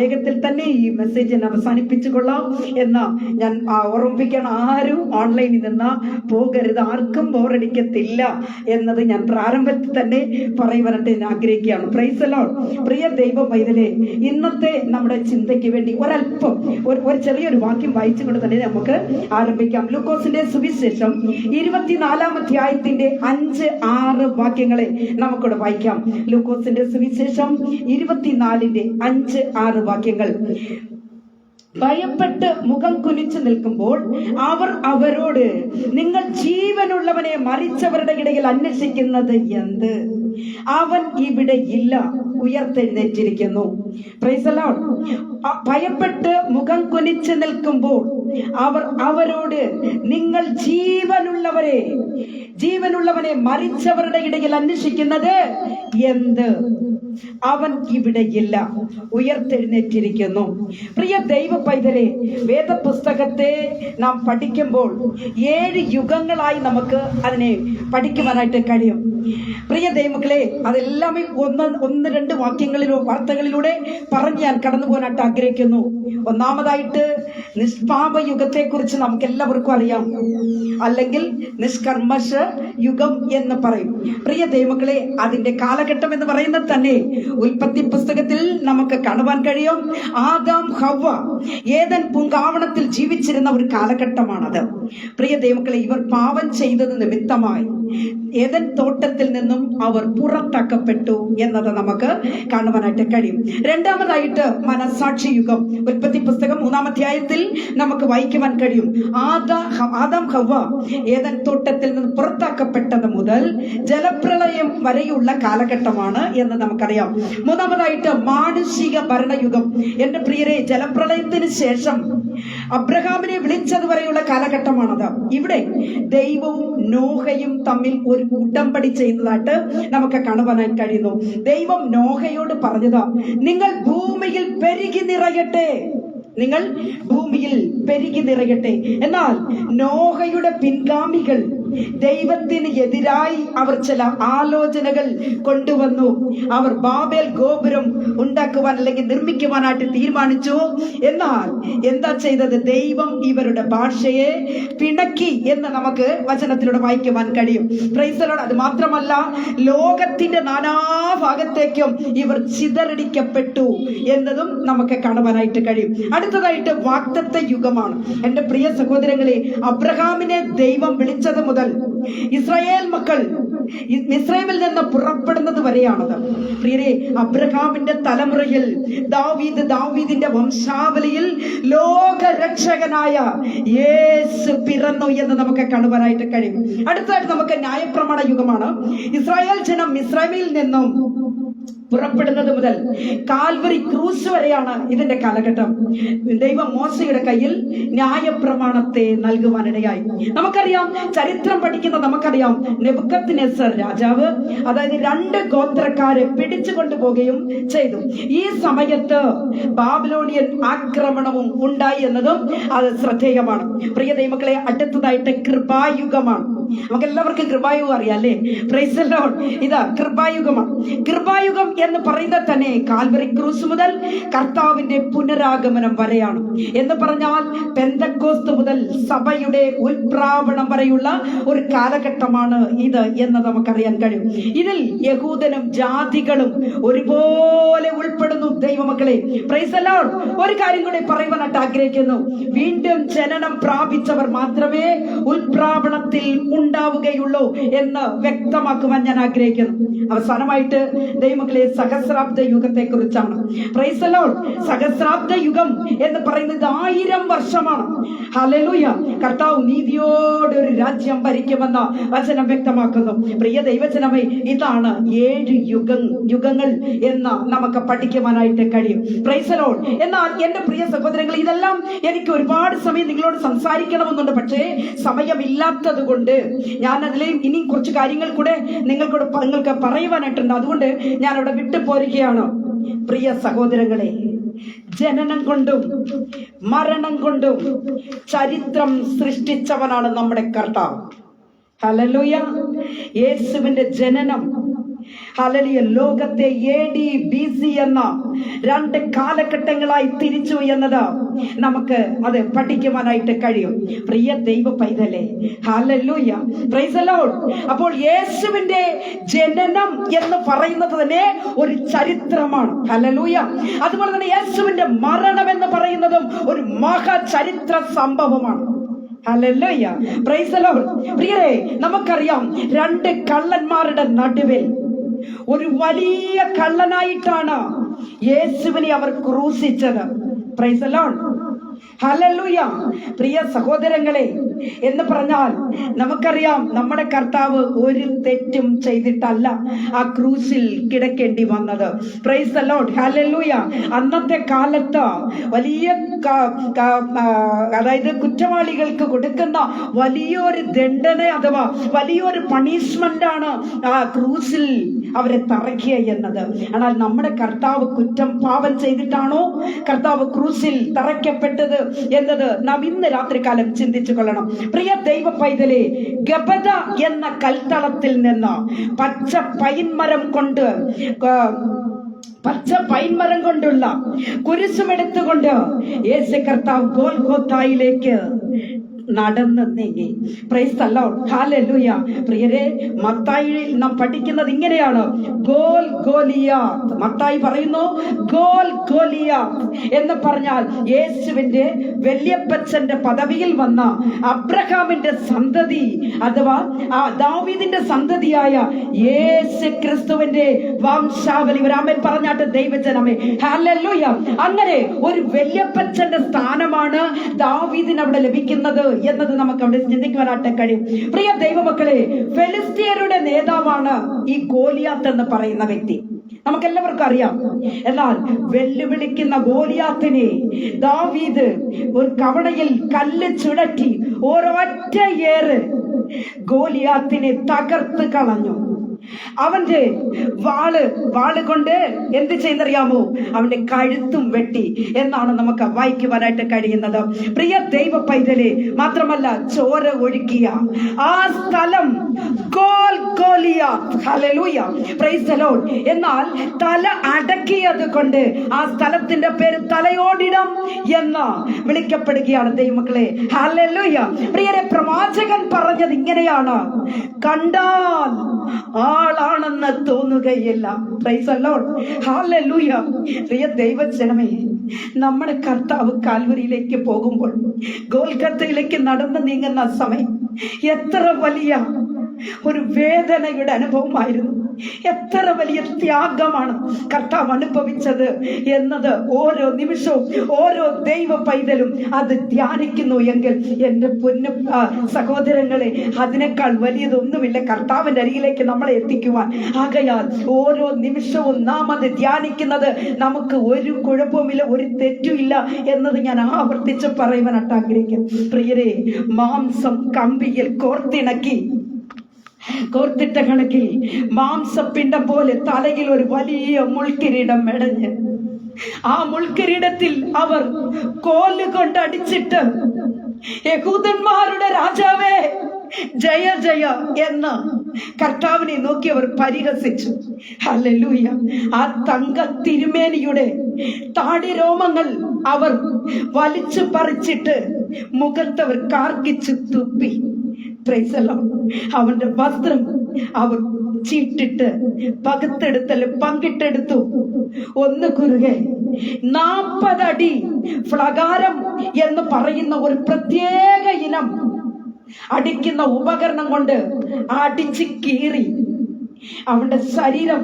വേഗത്തിൽ തന്നെ ഈ മെസ്സേജ് അവസാനിപ്പിച്ചു കൊള്ളാം എന്ന് ഞാൻ ഓർമ്മിപ്പിക്കണം. ആരും ഓൺലൈനിൽ നിന്ന് പോകരുത്, ആർക്കും ബോറടിക്കത്തില്ല എന്നത് ഞാൻ പ്രാരംഭത്തിൽ തന്നെ പറയുവാനായിട്ട് ഞാൻ ആഗ്രഹിക്കുകയാണ്. Price the Lord. പ്രിയ ദൈവ പൈതലേ, ഇന്നത്തെ നമ്മുടെ ചിന്തയ്ക്ക് വേണ്ടി ഒരല്പം ഒരു ചെറിയൊരു വാക്യം വായിച്ചുകൊണ്ട് തന്നെ നമുക്ക് ആരംഭിക്കാം. ലൂക്കോസിന്റെ സുവിശേഷം 24-ാം അധ്യായത്തിന്റെ 5-6 വാക്യങ്ങളെ നമുക്കിവിടെ വായിക്കാം. ലൂക്കോസിന്റെ സുവിശേഷം 24-ന്റെ 5-6 വാക്യങ്ങൾ. ഭയപ്പെട്ട് മുഖം കുനിച്ചു നിൽക്കുമ്പോൾ അവർ അവരോട്, നിങ്ങൾ ജീവനുള്ളവനെ മരിച്ചവരുടെ ഇടയിൽ അന്വേഷിക്കുന്നത് എന്ത്? അവൻ ഇവിടെ ഇല്ല, ഉയർത്തെഴുന്നേറ്റിരിക്കുന്നു. Price the Lord. ഭയപ്പെട്ട് മുഖം കുനിച്ചു നിൽക്കുമ്പോൾ അവർ അവരോട്, നിങ്ങൾ ജീവനുള്ളവനെ മരിച്ചവരുടെ ഇടയിൽ അന്വേഷിക്കുന്നത് എന്ത്? അവൻ ഇവിടെ ഇല്ല, ഉയർത്തെഴുന്നേറ്റിരിക്കുന്നു. പ്രിയ ദൈവ പൈതലെ, വേദപുസ്തകത്തെ നാം പഠിക്കുമ്പോൾ 7 യുഗങ്ങളായി നമുക്ക് അതിനെ പഠിക്കുവാനായിട്ട് കഴിയും. പ്രിയ ദൈവമക്കളെ, അതെല്ലാം ഒന്ന് രണ്ട് വാർത്തകളിലൂടെ പറഞ്ഞ് ഞാൻ കടന്നു പോകാനായിട്ട് ആഗ്രഹിക്കുന്നു. ഒന്നാമതായിട്ട് നിഷ്പാപ യുഗത്തെ കുറിച്ച് നമുക്ക് എല്ലാവർക്കും അറിയാം, അല്ലെങ്കിൽ നിഷ്കർമ്മശ യുഗം എന്ന് പറയും. പ്രിയ ദൈവമക്കളെ, അതിന്റെ കാലഘട്ടം എന്ന് പറയുന്നത് തന്നെ ഉൽപ്പത്തി പുസ്തകത്തിൽ നമുക്ക് കാണുവാൻ കഴിയും. ആദാം ഹവ്വ ഏദൻ പൂങ്കാവനത്തിൽ ജീവിച്ചിരുന്ന ഒരു കാലഘട്ടമാണത്. പ്രിയ ദൈവമക്കളെ, ഇവർ പാപം ചെയ്തത് നിമിത്തമായി ഏദൻ തോട്ടത്തിൽ നിന്നും അവർ പുറത്താക്കപ്പെട്ടു എന്നത് നമുക്ക് കാണുവാനായിട്ട് കഴിയും. രണ്ടാമതായിട്ട് മനസാക്ഷി യുഗം. ഉൽപ്പത്തി പുസ്തകം 3-ാം അധ്യായത്തിൽ നമുക്ക് വായിക്കുവാൻ കഴിയും. ആദാം ഹവ്വ ഏദൻ തോട്ടത്തിൽ നിന്ന് പുറത്താക്കപ്പെട്ടത് മുതൽ ജലപ്രളയം വരെയുള്ള കാലഘട്ടമാണ് എന്ന് നമുക്കറിയാം. മൂന്നാമതായിട്ട് മാനുഷിക ഭരണയുഗം. എന്റെ പ്രിയരെ, ജലപ്രളയത്തിന് ശേഷം അബ്രഹാമിനെ വിളിച്ചത് വരെയുള്ള കാലഘട്ടമാണത്. ഇവിടെ ദൈവവും നോഹയും തമ്മിൽ ഒരു ഉടമ്പടി ചെയ്യുന്നതായിട്ട് നമുക്ക് കാണുവാനായി കഴിയുന്നു. ദൈവം നോഹയോട് പറഞ്ഞത്, നിങ്ങൾ ഭൂമിയിൽ പെരുകി നിറയട്ടെ, നിങ്ങൾ ഭൂമിയിൽ പെരുകി നിറയട്ടെ. എന്നാൽ നോഹയുടെ പിൻഗാമികൾ ദൈവത്തിന് എതിരായി അവർ ചില ആലോചനകൾ കൊണ്ടുവന്നു. അവർ ബാബേൽ ഗോപുരം ഉണ്ടാക്കുവാൻ അല്ലെങ്കിൽ നിർമ്മിക്കുവാനായിട്ട് തീരുമാനിച്ചു. എന്നാൽ എന്താ ചെയ്തത്? ദൈവം ഇവരുടെ ഭാഷയെ പിണക്കി എന്ന് നമുക്ക് വചനത്തിലൂടെ വായിക്കുവാൻ കഴിയും. Price the Lord. അത് മാത്രമല്ല, ലോകത്തിന്റെ നാനാഭാഗത്തേക്കും ഇവർ ചിതറടിക്കപ്പെട്ടു എന്നതും നമുക്ക് കാണുവാനായിട്ട് കഴിയും. അടുത്തതായിട്ട് വാഗ്ദത്ത യുഗമാണ്. എന്റെ പ്രിയ സഹോദരങ്ങളെ, അബ്രഹാമിനെ ദൈവം വിളിച്ചത് മുതൽ ഇസ്രായേൽ മക്കൾ മിസ്രൈമിൽ നിന്ന് പുറപ്പെടുന്നത് വരെയാണത്. പ്രിയരെ, അബ്രഹാമിന്റെ തലമുറയിൽ ദാവീദിന്റെ വംശാവലിയിൽ ലോകരക്ഷകനായ യേശു പിറന്നു എന്ന് നമുക്ക് കാണുവാനായിട്ട് കഴിയും. അടുത്തതായിട്ട് നമുക്ക് ന്യായപ്രമാണ യുഗമാണ്. ഇസ്രായേൽ ജനം മിസ്രൈമിൽ നിന്നും പുറപ്പെടുന്നത് മുതൽ കാൽവറി ക്രൂസ് വരെയാണ് ഇതിന്റെ കാലഘട്ടം. ദൈവം മോശയുടെ കയ്യിൽ ന്യായപ്രമാണത്തെ നൽകുവാനിടയായി. നമുക്കറിയാം, ചരിത്രം പഠിക്കുന്ന നമുക്കറിയാം, നെബൂഖദ്നേസർ രാജാവ്, അതായത് 2 ഗോത്രക്കാരെ പിടിച്ചു കൊണ്ടുപോവുകയും ചെയ്തു. ഈ സമയത്ത് ബാബിലോണിയൻ ആക്രമണവും ഉണ്ടായി എന്നതും അത് ശ്രദ്ധേയമാണ്. പ്രിയ ദൈവമക്കളെ, അടുത്തതായിട്ട് കൃപായുഗമാണ്. നമുക്ക് എല്ലാവർക്കും കൃപായുഗം അറിയാം, അല്ലേ? Price the Lord. ഇതാ കൃപായുഗമാണ്. കൃപായുഗം എന്ന് പറയുന്നത് തന്നെ കാൽവറി ക്രൂസ് മുതൽ കർത്താവിന്റെ പുനരാഗമനം വരെയാണ്. എന്ന് പറഞ്ഞാൽ പെന്തക്കോസ്ത് മുതൽ സഭയുടെ ഉത്പ്രാവണം വരെയുള്ള ഒരു കാലഘട്ടമാണ് ഇത് എന്ന് നമുക്കറിയാൻ കഴിയും. ഇതിൽ യഹൂദനും ജാതികളും ഒരുപോലെ ഉൾപ്പെടുന്നു. ദൈവമക്കളെ, പ്രൈസ് ദി ലോർഡ്. ഒരു കാര്യം കൂടി പറയുവാനായിട്ട് ആഗ്രഹിക്കുന്നു. വീണ്ടും ജനനം പ്രാപിച്ചവർ മാത്രമേ ഉത്പ്രാവണത്തിൽ ഉണ്ടാവുകയുള്ളൂ എന്ന് വ്യക്തമാക്കുവാൻ ഞാൻ ആഗ്രഹിക്കുന്നു. അവസാനമായിട്ട് ദൈവമക്കളെ, സഹസ്രാബ്ദ യുഗത്തെ കുറിച്ചാണ്. Price the Lord. സഹസ്രാബ്ദ യുഗം എന്ന് പറയുന്നത് 1000 വർഷമാണ്. ഹല്ലേലൂയ. കർത്താവ് നീതിയോടെ ഒരു രാജ്യം ഭരിക്കുമെന്ന വചനം വ്യക്തമാക്കുന്നു. പ്രിയ ദൈവജനമേ, ഇതാണ് 7 യുഗങ്ങൾ എന്ന് നമുക്ക് പഠിക്കുവാനായിട്ട് കഴിയും. Price the Lord. എന്നാൽ എന്റെ പ്രിയ സഹോദരങ്ങൾ, ഇതെല്ലാം എനിക്ക് ഒരുപാട് സമയം നിങ്ങളോട് സംസാരിക്കണമെന്നുണ്ട്. പക്ഷേ സമയമില്ലാത്തത് കൊണ്ട് ഞാൻ അതിൽ ഇനി കുറച്ച് കാര്യങ്ങൾ കൂടെ നിങ്ങൾക്ക് പറയുവാനായിട്ടുണ്ട്. അതുകൊണ്ട് ഞാൻ അവിടെ വിട്ടു പോരുകയാണ്. പ്രിയ സഹോദരങ്ങളെ, ജനനം കൊണ്ടും മരണം കൊണ്ടും ചരിത്രം സൃഷ്ടിച്ചവനാണ് നമ്മുടെ കർത്താവ്. ഹല്ലേലൂയ. യേശുവിന്റെ ജനനം, ഹല്ലേലൂയ, ലോകത്തെ AD BC എന്ന 2 കാലഘട്ടങ്ങളായി തിരിച്ചു എന്നത് നമുക്ക് അത് പഠിക്കുവാനായിട്ട് കഴിയും. പ്രിയ ദൈവ പൈതലേ, ഹല്ലേലൂയ, പ്രൈസ് ദി ലോർഡ്. അപ്പോൾ യേശുവിന്റെ ജനനം എന്ന് പറയുന്നത് തന്നെ ഒരു ചരിത്രമാണ്. ഹല്ലേലൂയ. അതുപോലെ തന്നെ യേശുവിന്റെ മരണം എന്ന് പറയുന്നതും ഒരു മഹാചരിത്ര സംഭവമാണ്. Hallelujah, praise the Lord. പ്രിയരേ, നമുക്കറിയാം 2 കള്ളന്മാരുടെ നടുവിൽ ഒരു വലിയ കള്ളനായിട്ടാണ് യേശുവിനെ അവർ ക്രൂശിച്ചത്. Praise the Lord. ഹല്ലേലൂയ. പ്രിയ സഹോദരങ്ങളെ, എന്ന് പറഞ്ഞാൽ നമുക്കറിയാം നമ്മുടെ കർത്താവ് ഒരു തെറ്റും ചെയ്തിട്ടല്ല ആ ക്രൂസിൽ കിടക്കേണ്ടി വന്നത്. Price the Lord. ഹല്ലേലൂയ. അന്നത്തെ കാലത്ത് വലിയ അതായത് കുറ്റവാളികൾക്ക് കൊടുക്കുന്ന വലിയൊരു ദണ്ഡന അഥവാ വലിയൊരു പണിഷ്മെന്റ് ആണ് ആ ക്രൂസിൽ അവരെ തറയ്ക്കുക എന്നത്. എന്നാൽ നമ്മുടെ കർത്താവ് പാപം ചെയ്തിട്ടാണോ കർത്താവ് ക്രൂസിൽ തറയ്ക്കപ്പെട്ടത് എന്നത് നാം ഇന്ന് രാത്രികാലം ചിന്തിച്ചു കൊള്ളണം. പ്രിയ ദൈവ പൈതലേ, ഗബദ എന്ന കൽത്തളത്തിൽ നിന്ന് പച്ച പൈൻമരം കൊണ്ടുള്ള കുരിശുമെടുത്തുകൊണ്ട് യേശു കർത്താവ് ഗോൽഗോഥായിലേക്ക് നടന്ന് നീങ്ങി. Price the Lord. ഹല്ലേലൂയ. പ്രിയരെ, മത്തായിയിൽ നാം പഠിക്കുന്നത് ഇങ്ങനെയാണ്. ഗോൽഗോലിയാത്ത്. മത്തായി പറയുന്നു ഗോൽഗോലിയാത്ത് എന്ന് പറഞ്ഞാൽ യേശുവിന്റെ വല്യപ്പച്ചന്റെ പദവിയിൽ വന്ന അബ്രഹാമിന്റെ സന്തതി അഥവാ ദാവീദിന്റെ സന്തതിയായ യേശു ക്രിസ്തുവിന്റെ വംശാവലി. ഒരാമേൻ പറഞ്ഞാട്ട് ദൈവജനമേ. ഹല്ലേലൂയ. അങ്ങനെ ഒരു വല്യപ്പച്ചന്റെ സ്ഥാനമാണ് ദാവീദിന് അവിടെ ലഭിക്കുന്നത് എന്നത് നമുക്ക് അവിടെ ചിന്തിക്കുവാനായിട്ട് കഴിയും. പ്രിയ ദൈവമക്കളെ, ഫെലിസ്തീയരുടെ നേതാവാണ് ഈ ഗോലിയാത്ത് എന്ന് പറയുന്ന വ്യക്തി. നമുക്കെല്ലാവർക്കും അറിയാം. എന്നാൽ വെല്ലുവിളിക്കുന്ന ഗോലിയാത്തിനെ ദാവീദ് ഒരു കവണയിൽ കല്ല് ചുഴറ്റി ഒരൊറ്റ ഏറ് ഗോലിയാത്തിനെ തകർത്ത് കളഞ്ഞു. അവന്റെ വാള് കൊണ്ട് എന്ത് ചെയ്തറിയാമോ? അവന്റെ കഴുത്തും വെട്ടി എന്നാണ് നമുക്ക് വായിക്കുവാനായിട്ട് കഴിയുന്നത്. പ്രിയ ദൈവ പൈതലേ, മാത്രമല്ല ചോര ഒഴുക്കിയ ആ സ്ഥലം Golgotha. Hallelujah, praise the Lord. എന്നാൽ തല അടക്കിയത് കൊണ്ട് ആ സ്ഥലത്തിന്റെ പേര് തലയോടിടം എന്ന് വിളിക്കപ്പെടുകയാണ് ദൈവമക്കളെ. ഹല്ലേലൂയ. പ്രിയരെ, പ്രവാചകൻ പറഞ്ഞത് ഇങ്ങനെയാണ്: കണ്ടാൽ ആളാണെന്ന് തോന്നുകയില്ല. Praise the Lord. ഹല്ലേലൂയ. പ്രിയ ദൈവജനമേ, നമ്മുടെ കർത്താവ് കാൽവരിയിലേക്ക് പോകുമ്പോൾ, ഗോൽഗോഥയിലേക്ക് നടന്നു നീങ്ങുന്ന സമയം എത്ര വലിയ ഒരു വേദനയുടെ അനുഭവമായിരുന്നു. എത്ര വലിയ ത്യാഗമാണ് കർത്താവ് അനുഭവിച്ചത് എന്നത് ഓരോ നിമിഷവും ഓരോ ദൈവ പൈതലും അത് ധ്യാനിക്കുന്നു എങ്കിൽ എൻ്റെ പൊന്നു സഹോദരങ്ങളെ, അതിനേക്കാൾ വലിയതൊന്നുമില്ല കർത്താവിന്റെ അരികിലേക്ക് നമ്മളെ എത്തിക്കുവാൻ. ആകയാൽ ഓരോ നിമിഷവും നാം അത് ധ്യാനിക്കുന്നത് നമുക്ക് ഒരു കുഴപ്പവുമില്ല, ഒരു തെറ്റുമില്ല എന്നത് ഞാൻ ആവർത്തിച്ച് പറയുവാനായിട്ട് ആഗ്രഹിക്കുന്നു. പ്രിയരെ, മാംസം കമ്പിയിൽ കോർത്തിട്ട കണക്കിൽ മാംസപ്പിണ്ടം പോലെ തലയിൽ ഒരു വലിയ മുൾക്കിരീടം മെടഞ്ഞ് ആ മുൾക്കിരീടത്തിൽ അവർ കോല് കൊണ്ടടിച്ചിട്ട് യഹൂദന്മാരുടെ രാജാവേ ജയ ജയ എന്ന് കർത്താവിനെ നോക്കി അവർ പരിഹസിച്ചു. ഹല്ലേലൂയ. ആ തങ്ക തിരുമേനിയുടെ താടി രോമങ്ങൾ അവർ വലിച്ചു പറിച്ചിട്ട് മുഖത്തവർ കാർക്കിച്ചു തുപ്പി. Price the Lord. അവന്റെ വസ്ത്രം അവർ ചീട്ടിട്ട് പങ്കിട്ടെടുത്തു. ഒന്ന് കുറുകെ 40 അടി ഫ്ലകാരം എന്ന് പറയുന്ന ഒരു പ്രത്യേക ഇനം അടിക്കുന്ന ഉപകരണം കൊണ്ട് അടിച്ച് കീറി. അവന്റെ ശരീരം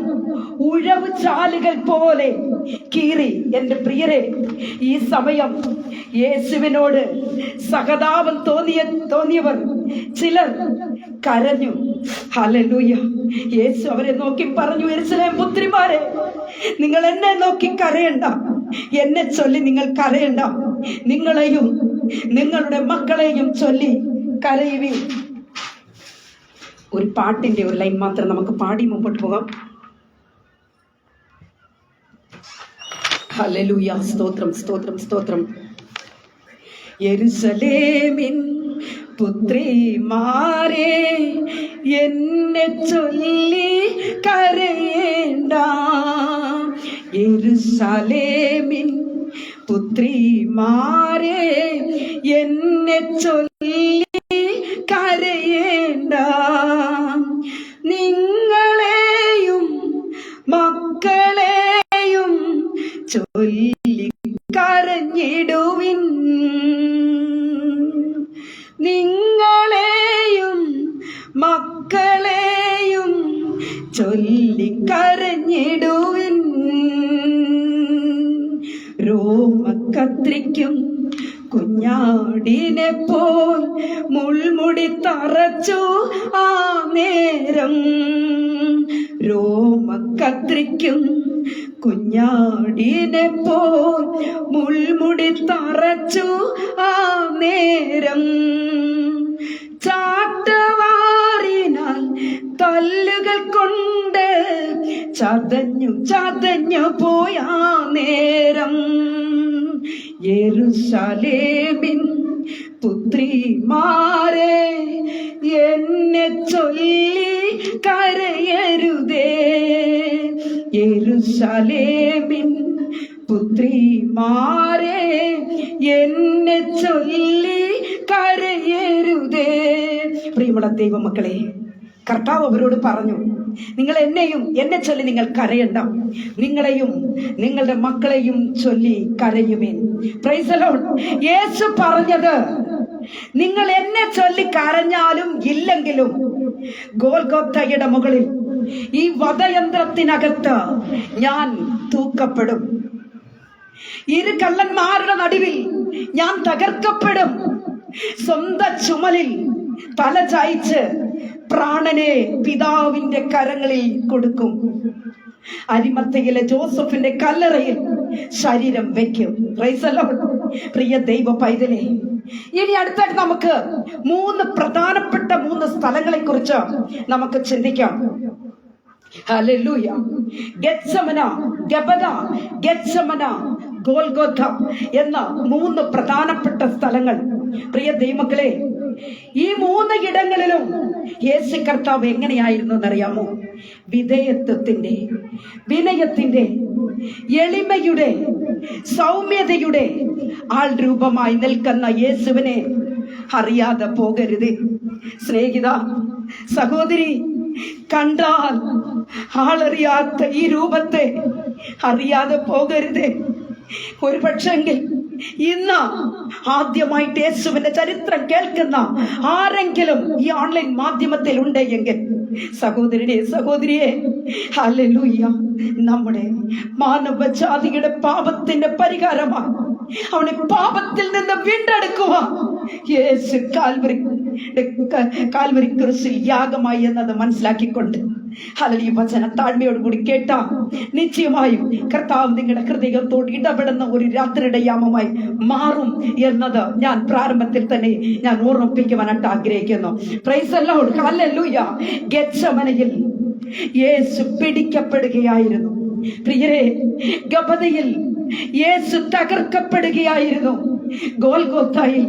ഉഴവ് ചാലുകൾ പോലെ കീറി. എന്റെ പ്രിയരെ, ഈ സമയം യേശുവിനോട് സഹതാപം തോന്നിയവർ ചിലർ കരഞ്ഞു. ഹല്ലേലൂയ. യേശു അവരെ നോക്കി പറഞ്ഞു, യെരൂശലേം പുത്രിമാരെ, നിങ്ങൾ എന്നെ നോക്കി കരയണ്ട, എന്നെ ചൊല്ലി നിങ്ങൾ കരയണ്ട, നിങ്ങളെയും നിങ്ങളുടെ മക്കളെയും ചൊല്ലി കരയുവിൻ. ഒരു പാട്ടിന്റെ ഒരു ലൈൻ മാത്രം നമുക്ക് പാടി മുമ്പോട്ട് പോകാം. ഹല്ലേലൂയ. സ്തോത്രം, സ്തോത്രം, സ്തോത്രം. യെരൂശലേമിൻ പുത്രിമാരെ, എന്നെ ചൊല്ലി കരയേണ്ട. യെരൂശലേമിൻ പുത്രിമാരെ, എന്നെ ചൊല്ലി കരയേണ്ട. നിങ്ങളെയും മക്കളെയും ചൊല്ലി കരഞ്ഞിടുവിൻ. നിങ്ങളെയും മക്കളെയും ചൊല്ലി കരഞ്ഞിടുവിൻ. രോമക്കത്രിക്കും കുഞ്ഞാടിനെ പോൽ മുൾമുടി തറച്ചു ആ നേരം. രോമക്കത്രിക്കും കുഞ്ഞാടിനെ പോൽ മുൾമുടി തറച്ചു ആ നേരം. ചാട്ടവാറിനാൽ കല്ലുകൾ കൊണ്ട് ചതഞ്ഞു പോയാ നേരം. യെരൂശലേമിൻ പുത്രിമാരെ, എന്നെ ചൊല്ലി കരയരുതേ. യെരൂശലേമിൻ പുത്രിമാരെ, എന്നെ ചൊല്ലി കരയരുതേ. പ്രിയമുള്ള ദൈവമക്കളെ, കർത്താവ് അവരോട് പറഞ്ഞു, നിങ്ങൾ എന്നെ ചൊല്ലി നിങ്ങൾ കരയണ്ട, നിങ്ങളെയും നിങ്ങളുടെ മക്കളെയും ചൊല്ലി കരയുമേൻ. Praise the Lord. യേശു പറഞ്ഞത്, നിങ്ങൾ എന്നെ ചൊല്ലി കരഞ്ഞാലും ഇല്ലെങ്കിലും ഗോൽഗോത്തയുടെ മുകളിൽ ഈ വധയന്ത്രത്തിനകത്ത് ഞാൻ തൂക്കപ്പെടും. ഇരു കള്ളന്മാരുടെ നടുവിൽ ഞാൻ തകർക്കപ്പെടും. സ്വന്തം ചുമലിൽ തല ചായ്ച്ച് പ്രാണനെ പിതാവിന്റെ കരങ്ങളിൽ കൊടുക്കും. അരിമത്തയിലെ ജോസഫിന്റെ കല്ലറയിൽ ശരീരം വെക്കും. Price the Lord. പ്രിയ ദൈവ പൈതലേ, ഇനി അടുത്തായിട്ട് നമുക്ക് 3 പ്രധാനപ്പെട്ട 3 സ്ഥലങ്ങളെ കുറിച്ച് നമുക്ക് ചിന്തിക്കാം. ഹല്ലേലൂയ. ഗെത്സമന, ഗബദ, ഗെത്സമന, ഗോൽഗോഥ എന്ന 3 പ്രധാനപ്പെട്ട സ്ഥലങ്ങൾ. പ്രിയ ദൈവമക്കളെ, ഈ 3 ഇടങ്ങളിലും യേശു കർത്താവ് എങ്ങനെയായിരുന്നു എന്നറിയാമോ? വിധേയത്വത്തിന്റെ, വിനയത്തിന്റെ, എളിമയുടെ, സൗമ്യതയുടെ ആൾ രൂപമായി നിൽക്കുന്ന യേശുവിനെ അറിയാതെ പോകരുത്. സ്നേഹിത, സഹോദരി, കണ്ടാൽ ആളറിയാത്ത ഈ രൂപത്തെ അറിയാതെ പോകരുത്. ഒരു പക്ഷെങ്കിൽ ഇന്ന് ആദ്യമായിട്ട് യേശുവിന്റെ ചരിത്രം കേൾക്കുന്ന ആരെങ്കിലും ഈ ഓൺലൈൻ മാധ്യമത്തിൽ ഉണ്ടെങ്കിൽ, സഹോദരനെ, സഹോദരിയെ, ഹല്ലേലൂയ, നമ്മുടെ മാനവജാതിയുടെ പാപത്തിന്റെ പരിഹാരമാണ്. അവനെ പാപത്തിൽ നിന്ന് വീണ്ടെടുക്കുക യേശു കാൽവരി ക്രൂശിൽ യാഗമായി എന്നത് മനസ്സിലാക്കിക്കൊണ്ട് ഹല്ലേലൂയ വചന താഴ്മയോടുകൂടി കേട്ട നിശ്ചയമായും കർത്താവ് നിങ്ങളുടെ ഹൃദയത്തോട് ഇടപെടുന്ന ഒരു രാത്രിയുടെ യാമമായി മാറും എന്നത് ഞാൻ പ്രാരംഭത്തിൽ തന്നെ ഞാൻ ഓർമ്മിപ്പിക്കുവാനായിട്ട് ആഗ്രഹിക്കുന്നു. Price the Lord. ഹല്ലേലൂയ. ഗെത്സമനയിൽ യേശു പിടിക്കപ്പെടുകയായിരുന്നു. പ്രിയരെ, ഗബദയിൽ യേശു തകർക്കപ്പെടുകയായിരുന്നു. ഗോൽഗോഥയിൽ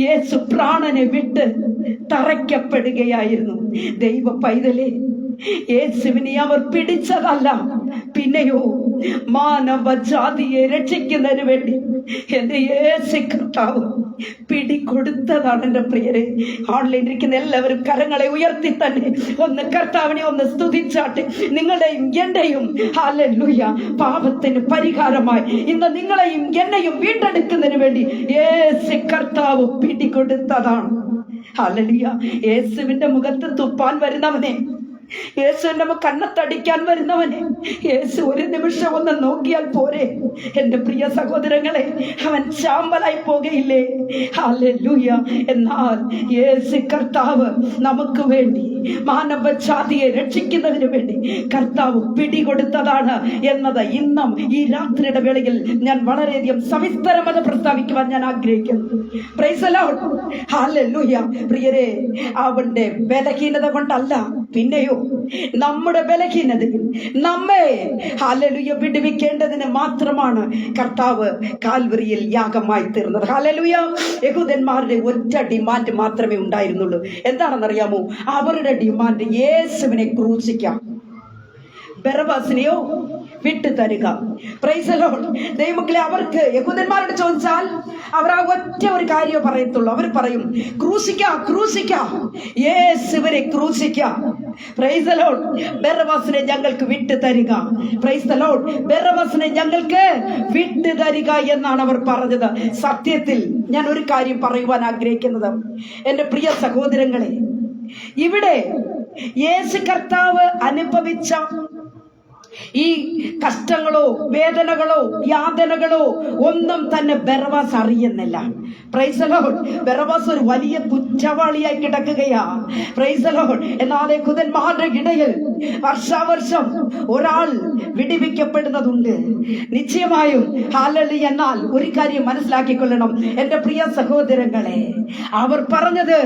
യേശു പ്രാണനെ വിട്ട് തറയ്ക്കപ്പെടുകയായിരുന്നു. ദൈവ പൈതലേ, യേശുവിനെ അവർ പിടിച്ചതല്ല, പിന്നെയോ മാനവജാതിയെ രക്ഷിക്കുന്നതിന് വേണ്ടി എന്റെ യേശു കർത്താവ് പിടികൊടുത്തതാണ്. എൻ്റെ പ്രിയരെ, ഓൺലൈൻ ഇരിക്കുന്ന എല്ലാവരും കരങ്ങളെ ഉയർത്തി തന്നെ ഒന്ന് കർത്താവിനെ ഒന്ന് സ്തുതിച്ചാട്ടെ. നിങ്ങളുടെയും എന്റെയും ഹല്ലേലൂയ പാപത്തിന് പരിഹാരമായി ഇന്ന് നിങ്ങളെയും എന്നെയും വീണ്ടെടുക്കുന്നതിന് വേണ്ടി യേശു കർത്താവ് പിടികൊടുത്തതാണ്. ഹല്ലേലൂയ. യേശുവിന്റെ മുഖത്ത് തുപ്പാൻ വരുന്നവനെ, യേശുവിന്റെ കണ്ണത്തടിക്കാൻ വരുന്നവനെ യേശു ഒരു നിമിഷം ഒന്ന് നോക്കിയാൽ പോരെ? എന്റെ പ്രിയ സഹോദരങ്ങളെ, അവൻ ചാമ്പലായി പോകയില്ലേ? ഹല്ലേലൂയ. എന്നാൽ യേശു കർത്താവ് നമുക്ക് വേണ്ടി മാനവജാതിയെ രക്ഷിക്കുന്നതിന് വേണ്ടി കർത്താവ് പിടികൊടുത്തതാണ് എന്നത് ഇന്നും ഈ രാത്രിയുടെ വേളയിൽ ഞാൻ വളരെയധികം സവിസ്തരമായി പ്രസ്താവിക്കുവാൻ ഞാൻ ആഗ്രഹിക്കുന്നു. Price the Lord. ഹല്ലേലൂയ. പ്രിയരെ, അവന്റെ ബലഹീനത കൊണ്ടല്ല, പിന്നെയോ നമ്മുടെ ബലഹീനതയിൽ നമ്മെ ഹല്ലേലൂയ വിടുവിക്കേണ്ടതിന് മാത്രമാണ് കർത്താവ് കാൽവരിയിൽ യാഗമായി തീർന്നത്. ഹല്ലേലൂയ. യഹൂദന്മാരുടെ ഒറ്റ ഡിമാൻഡ് മാത്രമേ ഉണ്ടായിരുന്നുള്ളൂ. എന്താണെന്നറിയാമോ? അവരുടെ ഡിമാൻഡ് യേശുവിനെ ക്രൂശിക്കാം, ബറബ്ബാസിനെയോ വിട്ടു തരിക. Price the Lord. ദൈവമക്കളെ, അവർക്ക് യഹൂദന്മാരോട് ചോദിച്ചാൽ അവർ ആ ഒറ്റ ഒരു കാര്യം പറയത്തുള്ളൂ. അവർ പറയും, ക്രൂശിക്കാം, ക്രൂശിക്കാം, യേശുവിനെ ക്രൂശിക്കാം. Praise the lord. ബറബ്ബാസിനെ ഞങ്ങൾക്ക് വിട്ടു തരിക. Price the lord. ബറബ്ബാസിനെ ഞങ്ങൾക്ക് വിട്ടു തരിക എന്നാണ് അവർ പറഞ്ഞത്. സത്യത്തിൽ ഞാൻ ഒരു കാര്യം പറയുവാൻ ആഗ്രഹിക്കുന്നത്, എൻ്റെ പ്രിയ സഹോദരങ്ങളെ, ഇവിടെ യേശു കർത്താവ് അനുഭവിച്ച ഈ കഷ്ടങ്ങളോ വേദനകളോ യാതനകളോ ഒന്നും തന്നെ ബറബ്ബാസ് അറിയുന്നില്ല. Price the Lord. ബറബ്ബാസ് ഒരു വലിയ കുറ്റവാളിയായി കിടക്കുകയാ. Praise the Lord. എന്നാൽ യഹൂദന്മാരുടെ ഇടയിൽ വർഷാവർഷം ഒരാൾ വിടിവിക്കപ്പെടുന്നതുണ്ട്, നിശ്ചയമായും. ഹല്ലേലൂയ. എന്നാൽ ഒരു കാര്യം മനസ്സിലാക്കിക്കൊള്ളണം എൻ്റെ പ്രിയ സഹോദരങ്ങളെ, അവർ പറഞ്ഞത്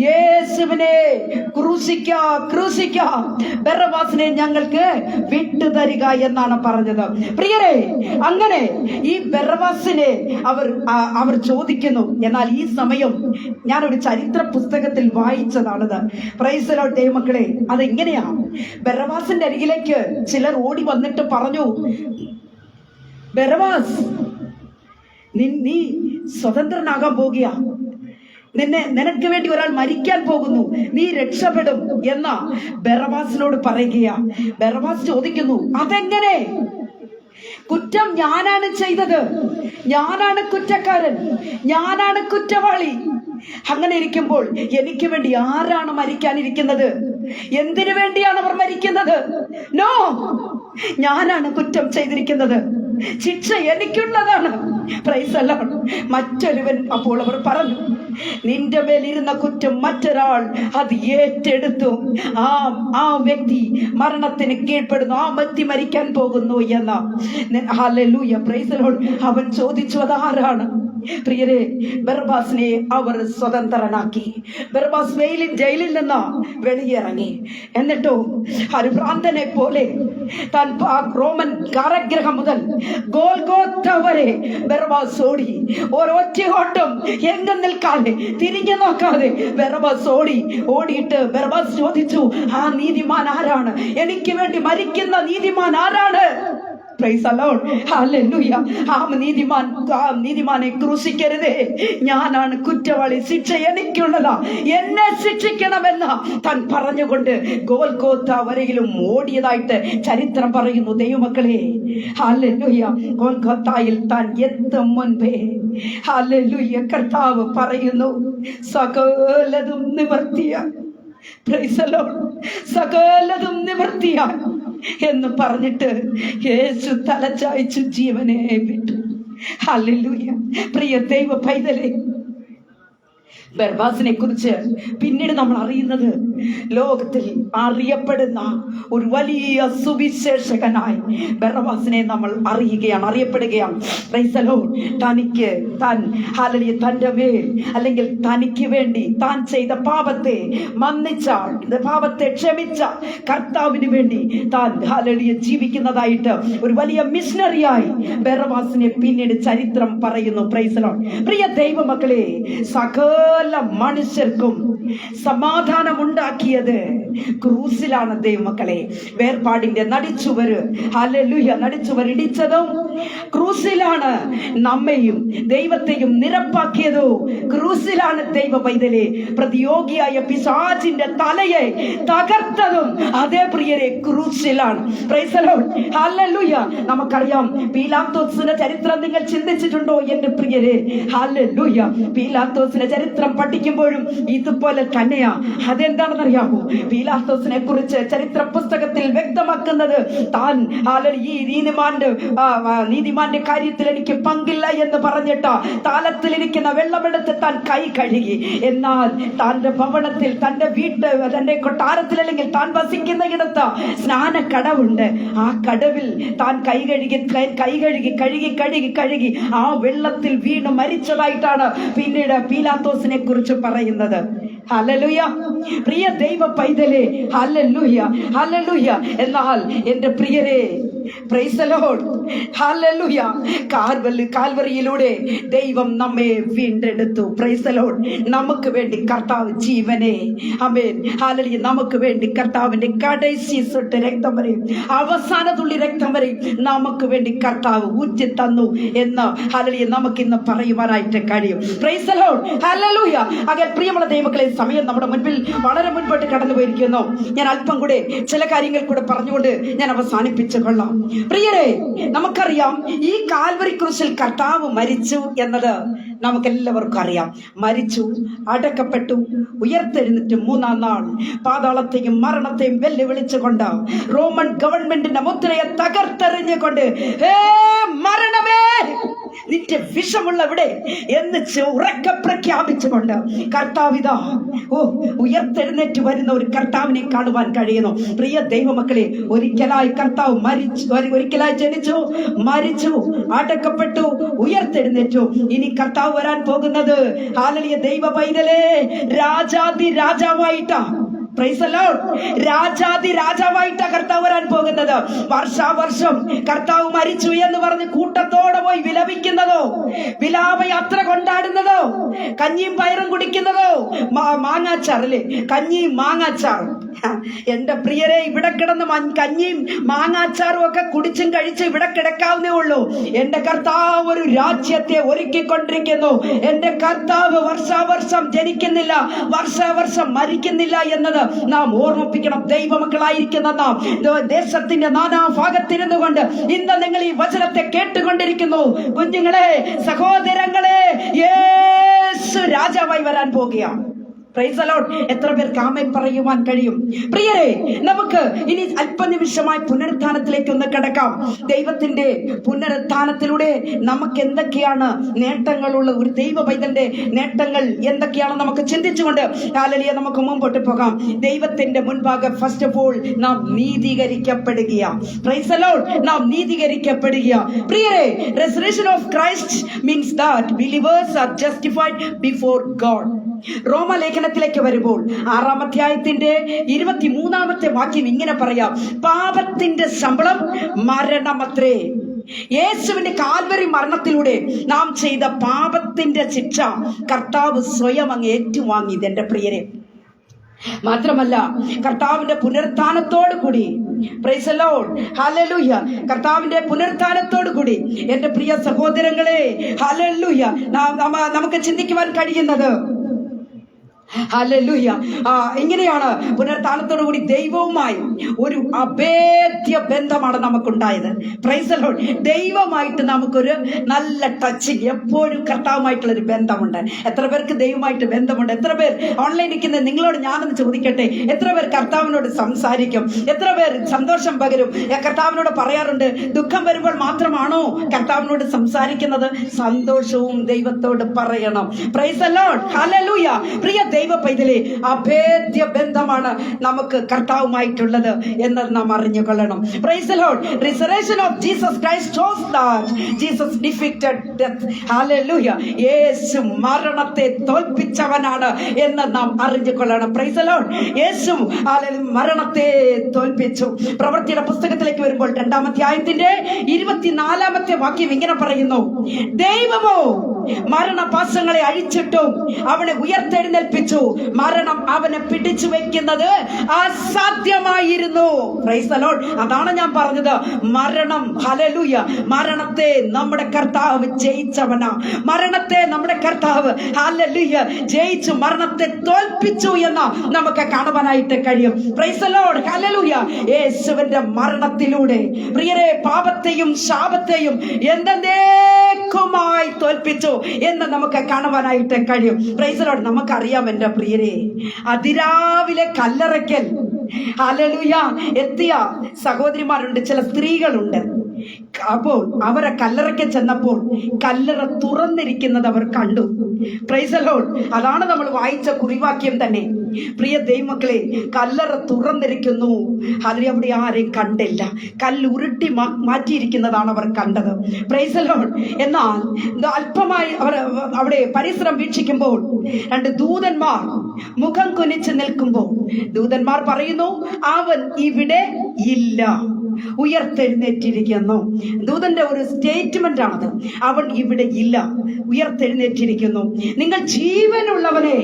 യേശുവിനെ ക്രൂശിക്ക, ക്രൂശിക്ക, ബറബ്ബാസിനെ ഞങ്ങൾക്ക് വിട്ടു തരിക എന്നാണ് പറഞ്ഞത്. പ്രിയരെ, അങ്ങനെ ഈ ബറബ്ബാസിനെ അവർ ചോദിക്കുന്നു. എന്നാൽ ഈ സമയം ഞാനൊരു ചരിത്ര പുസ്തകത്തിൽ വായിച്ചതാണത്. Price the Lord. ദൈവമക്കളെ, അതെങ്ങനെയാ? ബറബ്ബാസിന്റെ അരികിലേക്ക് ചിലർ ഓടി വന്നിട്ട് പറഞ്ഞു, ബറബ്ബാസ്, നീ സ്വതന്ത്രനാകാൻ പോകുക, നിനക്ക് വേണ്ടി ഒരാൾ മരിക്കാൻ പോകുന്നു, നീ രക്ഷപ്പെടും എന്ന ബറബ്ബാസിനോട് പറയുകയാ. ബറബ്ബാസ് ചോദിക്കുന്നു, അതെങ്ങനെ? കുറ്റം ഞാനാണ് ചെയ്തത്, ഞാനാണ് കുറ്റക്കാരൻ, ഞാനാണ് കുറ്റവാളി. അങ്ങനെ ഇരിക്കുമ്പോൾ എനിക്ക് വേണ്ടി ആരാണ് മരിക്കാനിരിക്കുന്നത്? എന്തിനു വേണ്ടിയാണ് അവർ മരിക്കുന്നത്? നോ, ഞാനാണ് കുറ്റം ചെയ്തിരിക്കുന്നത്, ശിക്ഷ എനിക്കുള്ളതാണ്. Praise the lord. മറ്റൊരുവൻ അപ്പോൾ അവർ പറഞ്ഞു, നിന്റെ മേലിരുന്ന കുറ്റം മറ്റൊരാൾ അത് ഏറ്റെടുത്തു, ആ വ്യക്തി മരണത്തിന് കീഴ്പ്പെടുന്നു, ആ വ്യക്തി മരിക്കാൻ പോകുന്നു എന്ന. ഹല്ലേലൂയ. Praise the Lord. അവൻ ചോദിച്ചു, അതാരാണ്? പ്രിയരെ, ബറബ്ബാസിനെ അവർ സ്വതന്ത്രനാക്കി. ബറബ്ബാസ് ജയിലിൽ നിന്ന് വെളിയിറങ്ങി. എന്നിട്ടോ ഒരു ഭ്രാന്തനെ പോലെ താൻ റോമൻ കാരാഗ്രഹം മുതൽ ഗോൽഗോഥ വരെ ബറബ്ബാസ് ഓടി. ഒരൊറ്റ ഓട്ടം, എങ്ങും നിൽക്കാതെ, തിരിഞ്ഞു നോക്കാതെ ബറബ്ബാസ് ഓടിയിട്ട് ബറബ്ബാസ് ചോദിച്ചു, ആ നീതിമാൻ ആരാണ്? എനിക്ക് വേണ്ടി മരിക്കുന്ന നീതിമാൻ ആരാണ്? Price the Lord. ഹല്ലേലൂയ. ആ നീതിമാനെ ക്രൂശിക്കരുതേ, ഞാനാണ് കുറ്റവാളി, ശിക്ഷ എനിക്കുള്ളതാ, എന്നെ ശിക്ഷിക്കണമെന്ന് താൻ പറഞ്ഞുകൊണ്ട് ഗോൽഗോഥ വരെയിലും ഓടിയതായിട്ട് ചരിത്രം പറയുന്നു. ദൈവമക്കളെ, ഹല്ലേലൂയ, ഗോൽഗോഥയിൽ താൻ എത്തും മുൻപേ ഹല്ലേലൂയ കർത്താവ് പറയുന്നു, സകലതും നിവർത്തിയായി. Price the Lord. സകലതും നിവർത്തിയായി എന്ന് പറഞ്ഞിട്ട് യേശു തലചായ്ച്ചു ജീവനെ വിട്ടു. ഹല്ലേലൂയ. പ്രിയ ദൈവ പൈതലേ, ബർബാസിനെ കുറിച്ച് പിന്നീട് നമ്മൾ അറിയുന്നത് ലോകത്തിൽ അറിയപ്പെടുന്ന ഒരു വലിയ സുവിശേഷകനായി ബർബാസിനെ നമ്മൾ അറിയപ്പെടുകയാണ്. Price the Lord. തനിക്ക് തന്റെ മേൽ അല്ലെങ്കിൽ തനിക്ക് വേണ്ടി താൻ ചെയ്ത പാപത്തെ മന്നിച്ച, പാപത്തെ ക്ഷമിച്ച കർത്താവിന് വേണ്ടി താൻ ജീവിക്കുന്നതായിട്ട് ഒരു വലിയ മിഷണറിയായി ബർബാസിനെ പിന്നീട് ചരിത്രം പറയുന്നു. Price the Lord. പ്രിയ ദൈവമക്കളെ, സകല മനുഷ്യർക്കും സമാധാനമുണ്ടാക്കിയത് ക്രൂസിലാണ് ദൈവമക്കളെ. വേർപാടിന്റെ നടിച്ചുവർ ഇടിച്ചതും ക്രൂസിലാണ്. നമ്മയും ദൈവത്തെയും നിരപ്പാക്കിയതോ ക്രൂസിലാണ്. ദൈവ പൈതലെ, പ്രതിയോഗിയായ പിശാചിന്റെ തലയെ തകർത്തതും അതേ പ്രിയരെ ക്രൂസിലാണ്. Praise the Lord. ഹല്ലേലൂയ. നമുക്കറിയാം പീലാത്തോസിന്റെ ചരിത്രം നിങ്ങൾ ചിന്തിച്ചിട്ടുണ്ടോ എന്റെ പ്രിയരെ? ഹല്ലേലൂയ. പീലാത്തോസിന്റെ ചരിത്രം പഠിക്കുമ്പോഴും ഇതുപോലെ തന്നെയാ. അതെന്താണെന്നറിയാമോ? പീലാത്തോസിനെ കുറിച്ച് ചരിത്ര പുസ്തകത്തിൽ വ്യക്തമാക്കുന്നത് താൻ ഈ നീതിമാന്റെ കാര്യത്തിൽ എനിക്ക് പങ്കില്ല എന്ന് പറഞ്ഞിട്ട് താലത്തിലിരിക്കുന്ന വെള്ളമെടുത്ത് താൻ കൈ കഴുകി. എന്നാൽ തന്റെ ഭവനത്തിൽ, തന്റെ കൊട്ടാരത്തിൽ അല്ലെങ്കിൽ താൻ വസിക്കുന്ന ഇടത്ത് സ്നാനക്കടവുണ്ട്. ആ കടവിൽ താൻ കൈ കഴുകി ആ വെള്ളത്തിൽ വീണ് മരിച്ചതായിട്ടാണ് പിന്നീട് പീലാത്തോസിനെ കുറിച്ച് പറയുന്നത്. ഹല്ലേലൂയ. പ്രിയ ദൈവ പൈതലേ, ഹല്ലേലൂയ, ഹല്ലേലൂയ. എന്നാൽ എന്റെ പ്രിയരെ, പ്രൈസ് ദി ലോർഡ്, ഹല്ലേലൂയ, കാൽവറിയിലൂടെ ദൈവം നമ്മെ വീണ്ടെടുത്തു. Praise the lord. നമുക്ക് വേണ്ടി കർത്താവ് ജീവനെ, ആമേൻ, ഹല്ലേലൂയ, നമുക്ക് വേണ്ടി കർത്താവിന്റെ കടൈസി സൊട്ട് രക്തം വരെയും അവസാന തുള്ളി രക്തം വരെയും നമുക്ക് വേണ്ടി കർത്താവ് ഊറ്റി തന്നു എന്ന് ഹല്ലേലൂയ നമുക്ക് ഇന്ന് പറയുവാനായിട്ട് കഴിയും. Price the Lord, hallelujah. അങ്ങനെ പ്രിയമുള്ള ദൈവമക്കളെ, സമയം നമ്മുടെ മുൻപിൽ വളരെ മുൻപോട്ട് കടന്നു പോയിരിക്കുന്നു. ഞാൻ അല്പം കൂടെ ചില കാര്യങ്ങൾ കൂടെ പറഞ്ഞുകൊണ്ട് ഞാൻ അവസാനിപ്പിച്ചു കൊള്ളാം. പ്രിയരെ, നമുക്കറിയാം ഈ കാൽവരി ക്രൂശിൽ കർത്താവ് മരിച്ചു എന്നത് നമുക്കെല്ലാവർക്കും അറിയാം. മരിച്ചു, അടക്കപ്പെട്ടു, ഉയർത്തെഴുന്നിട്ട് മൂന്നാം നാൾ പാതാളത്തെയും മരണത്തെയും വെല്ലുവിളിച്ചുകൊണ്ട് റോമൻ ഗവൺമെന്റിന്റെ മുദ്രയെ തകർത്തെറിഞ്ഞുകൊണ്ട് മരണമേ നിന്റെ വിഷമുള്ളവിടെ എന്ന് ഉറക്കെ പ്രഖ്യാപിച്ചുകൊണ്ട് കർത്താവിതാ ഉയർത്തെഴുന്നേറ്റ് വരുന്ന ഒരു കർത്താവിനെ കാണുവാൻ കഴിയുന്നു. പ്രിയ ദൈവമക്കളെ, ഒരിക്കലായി കർത്താവ് ഒരിക്കലായി ജനിച്ചു, മരിച്ചു, അടക്കപ്പെട്ടു, ഉയർത്തെഴുന്നേറ്റു. ഇനി കർത്താവ് വരാൻ പോകുന്നത് ഹല്ലേലൂയ ദൈവ പൈതലേ രാജാതി രാജാവായിട്ടാ. Price the Lord. രാജാതി രാജാവായിട്ടാ കർത്താവ് വരാൻ പോകുന്നത്. വർഷാവർഷം കർത്താവ് മരിച്ചു എന്ന് പറഞ്ഞ് കൂട്ടത്തോടെ പോയി വിലപിക്കുന്നതോ, വിലാപയാത്ര കൊണ്ടാടുന്നതോ, കഞ്ഞിയും പയറും കുടിക്കുന്നതോ, മാങ്ങാച്ചാർ അല്ലേ, കഞ്ഞിയും മാങ്ങാച്ചാറും. എന്റെ പ്രിയരെ, ഇവിടെ കിടന്ന് കഞ്ഞിയും മാങ്ങാച്ചാറും ഒക്കെ കുടിച്ചും കഴിച്ച് ഇവിടെ കിടക്കാവുന്നേ ഉള്ളൂ. എന്റെ കർത്താവ് ഒരു രാജ്യത്തെ ഒരുക്കിക്കൊണ്ടിരിക്കുന്നു. എന്റെ കർത്താവ് വർഷാവർഷം ജനിക്കുന്നില്ല, വർഷാവർഷം മരിക്കുന്നില്ല എന്നത് നാം ഓർമ്മിപ്പിക്കണം. ദൈവമക്കളായിരിക്കുന്ന നാം ദേശത്തിന്റെ നാനാഭാഗത്തിരുന്നു കൊണ്ട് ഇന്ന് നിങ്ങൾ ഈ വചനത്തെ കേട്ടുകൊണ്ടിരിക്കുന്നു. കുഞ്ഞുങ്ങളെ, സഹോദരങ്ങളെ, യേശു രാജാവായി വരാൻ പോകുകയാണ്. Price the Lord. എത്ര പേർക്ക് ആമേൻ പറയുവാൻ കഴിയും? പ്രിയരെ, നമുക്ക് ഇനി അല്പനിമിഷമായി പുനരുത്ഥാനത്തിലേക്ക് ഒന്ന് കിടക്കാം. ദൈവത്തിന്റെ പുനരുത്ഥാനത്തിലൂടെ നമുക്ക് എന്തൊക്കെയാണ് നേട്ടങ്ങളുള്ള ഒരു ദൈവ പൈതലിന്റെ നേട്ടങ്ങൾ എന്തൊക്കെയാണ് നമുക്ക് ചിന്തിച്ചുകൊണ്ട് ഹല്ലേലൂയ നമുക്ക് മുമ്പോട്ട് പോകാം. ദൈവത്തിന്റെ മുൻപാകെ ഫസ്റ്റ് ഓഫ് ഓൾ നാം നീതീകരിക്കപ്പെടുകയാണ്. Price the Lord. നാം നീതീകരിക്കപ്പെടുക. പ്രിയരെ, resurrection of Christ means that believers are justified before God. റോമലേഖനത്തിലേക്ക് വരുമ്പോൾ 6-ാം അധ്യായത്തിന്റെ 23-ാമത്തെ വാക്യം ഇങ്ങനെ പറയാം: പാപത്തിന്റെ ശമ്പളം മരണമത്രേ. യേശുവിന്റെ കാൽവരി മരണത്തിലൂടെ നാം ചെയ്ത പാപത്തിന്റെ ശിക്ഷ കർത്താവ് സ്വയം അങ്ങ് ഏറ്റുവാങ്ങി. എന്റെ പ്രിയരെ, മാത്രമല്ല കർത്താവിന്റെ പുനരുത്ഥാനത്തോടു കൂടി, പ്രൈസ് ദി ലോർഡ്, ഹല്ലേലൂയ, കർത്താവിന്റെ പുനരുത്ഥാനത്തോടു കൂടി എന്റെ പ്രിയ സഹോദരങ്ങളെ, ഹല്ലേലൂയ, നമുക്ക് ചിന്തിക്കുവാൻ കഴിയുന്നത് ഹല്ലേലൂയ. ഇങ്ങനെയാണ് പുനരുത്ഥാനത്തോടു കൂടി ദൈവവുമായി ഒരു അഭേദ്യ ബന്ധമാണ് നമുക്കുണ്ടായത്. Price the Lord. ദൈവമായിട്ട് നമുക്കൊരു നല്ല ടച്ചിങ്, എപ്പോഴും കർത്താവുമായിട്ടുള്ളൊരു ബന്ധമുണ്ട്. എത്ര പേർക്ക് ദൈവമായിട്ട് ബന്ധമുണ്ട്? എത്ര പേർ ഓൺലൈൻ നിൽക്കുന്ന നിങ്ങളോട് ഞാനൊന്ന് ചോദിക്കട്ടെ, എത്ര പേർ കർത്താവിനോട് സംസാരിക്കും? എത്ര പേർ സന്തോഷം പകരും? കർത്താവിനോട് പറയാറുണ്ട്. ദുഃഖം വരുമ്പോൾ മാത്രമാണോ കർത്താവിനോട് സംസാരിക്കുന്നത്? സന്തോഷവും ദൈവത്തോട് പറയണം. Praise the Lord. ഹല്ലേലൂയ. പ്രിയ ദൈവ പൈതലേ, അഭേദ്യ ബന്ധമാണ് നമുക്ക് കർത്താവുമായിട്ടുള്ളത് എന്ന് നാം അറിഞ്ഞുകൊള്ളണം. Praise the lord. Resurrection of Jesus Christ shows that Jesus defeated death. Hallelujah. യേശു മരണത്തെ തോൽപ്പിച്ചവനാണ് എന്ന് നാം അറിഞ്ഞുകൊള്ളണം. Praise the Lord. യേശു മരണത്തെ തോൽപ്പിച്ചു. പ്രവൃത്തിയുടെ പുസ്തകത്തിലേക്ക് വരുമ്പോൾ 2-ാം അധ്യായത്തിന്റെ 24-ാമത്തെ വാക്യം ഇങ്ങനെ പറയുന്നു: ദൈവമോ മരണപാശങ്ങളെ അഴിച്ചിട്ടും അവനെ ഉയർത്തെഴുന്നേൽപ്പിച്ചു. മരണം അവനെ പിടിച്ചു വെക്കുന്നത് അസാധ്യമായിരുന്നു. Price the Lord. അതാണ് ഞാൻ പറഞ്ഞത്, മരണം, ഹല്ലേലൂയ, മരണത്തെ നമ്മുടെ കർത്താവ് ജയിച്ചവനാ. മരണത്തെ നമ്മുടെ കർത്താവ്, ഹല്ലേലൂയ, ജയിച്ചു, മരണത്തെ തോൽപ്പിച്ചു എന്ന് നമുക്ക് കാണുവാനായിട്ട് കഴിയും. Price the Lord. ഹല്ലേലൂയ. യേശുവിന്റെ മരണത്തിലൂടെ പ്രിയരെ പാപത്തെയും ശാപത്തെയും എന്നേക്കുമായി തോൽപ്പിച്ചു എന്ന് നമുക്ക് കാണുവാനായിട്ട് കഴിയും. Price the Lord. നമുക്കറിയാം എൻ്റെ പ്രിയരെ, അതിരാവിലെ കല്ലറയ്ക്കൽ ഹല്ലേലൂയ എത്തിയ സഹോദരിമാരുണ്ട്, ചില സ്ത്രീകളുണ്ട്. അപ്പോൾ അവരെ കല്ലറയ്ക്ക് ചെന്നപ്പോൾ കല്ലറ തുറന്നിരിക്കുന്നത് അവർ കണ്ടു. Price the Lord. അതാണ് നമ്മൾ വായിച്ച കുറിവാക്യം തന്നെ. പ്രിയ ദൈവമക്കളെ, കല്ലറ തുറന്നിരിക്കുന്നു. ഹല്ലേലൂയ. അവിടെ ആരെയും കണ്ടില്ല, കല്ല് ഉരുട്ടി മാറ്റിയിരിക്കുന്നതാണ് അവർ കണ്ടത്. Price the Lord. എന്നാൽ അല്പമായി അവർ അവിടെ പരിസരം വീക്ഷിക്കുമ്പോൾ 2 ദൂതന്മാർ മുഖം കുനിച്ച് നിൽക്കുമ്പോൾ ദൂതന്മാർ പറയുന്നു, അവൻ ഇവിടെ ഇല്ല, ഉയർത്തെഴുന്നേറ്റിരിക്കുന്നു. ദൂതന്റെ ഒരു സ്റ്റേറ്റ്മെന്റ് ആണത്. അവൻ ഇവിടെ ഇല്ല, ഉയർത്തെഴുന്നേറ്റിരിക്കുന്നു. നിങ്ങൾ ജീവനുള്ളവനെ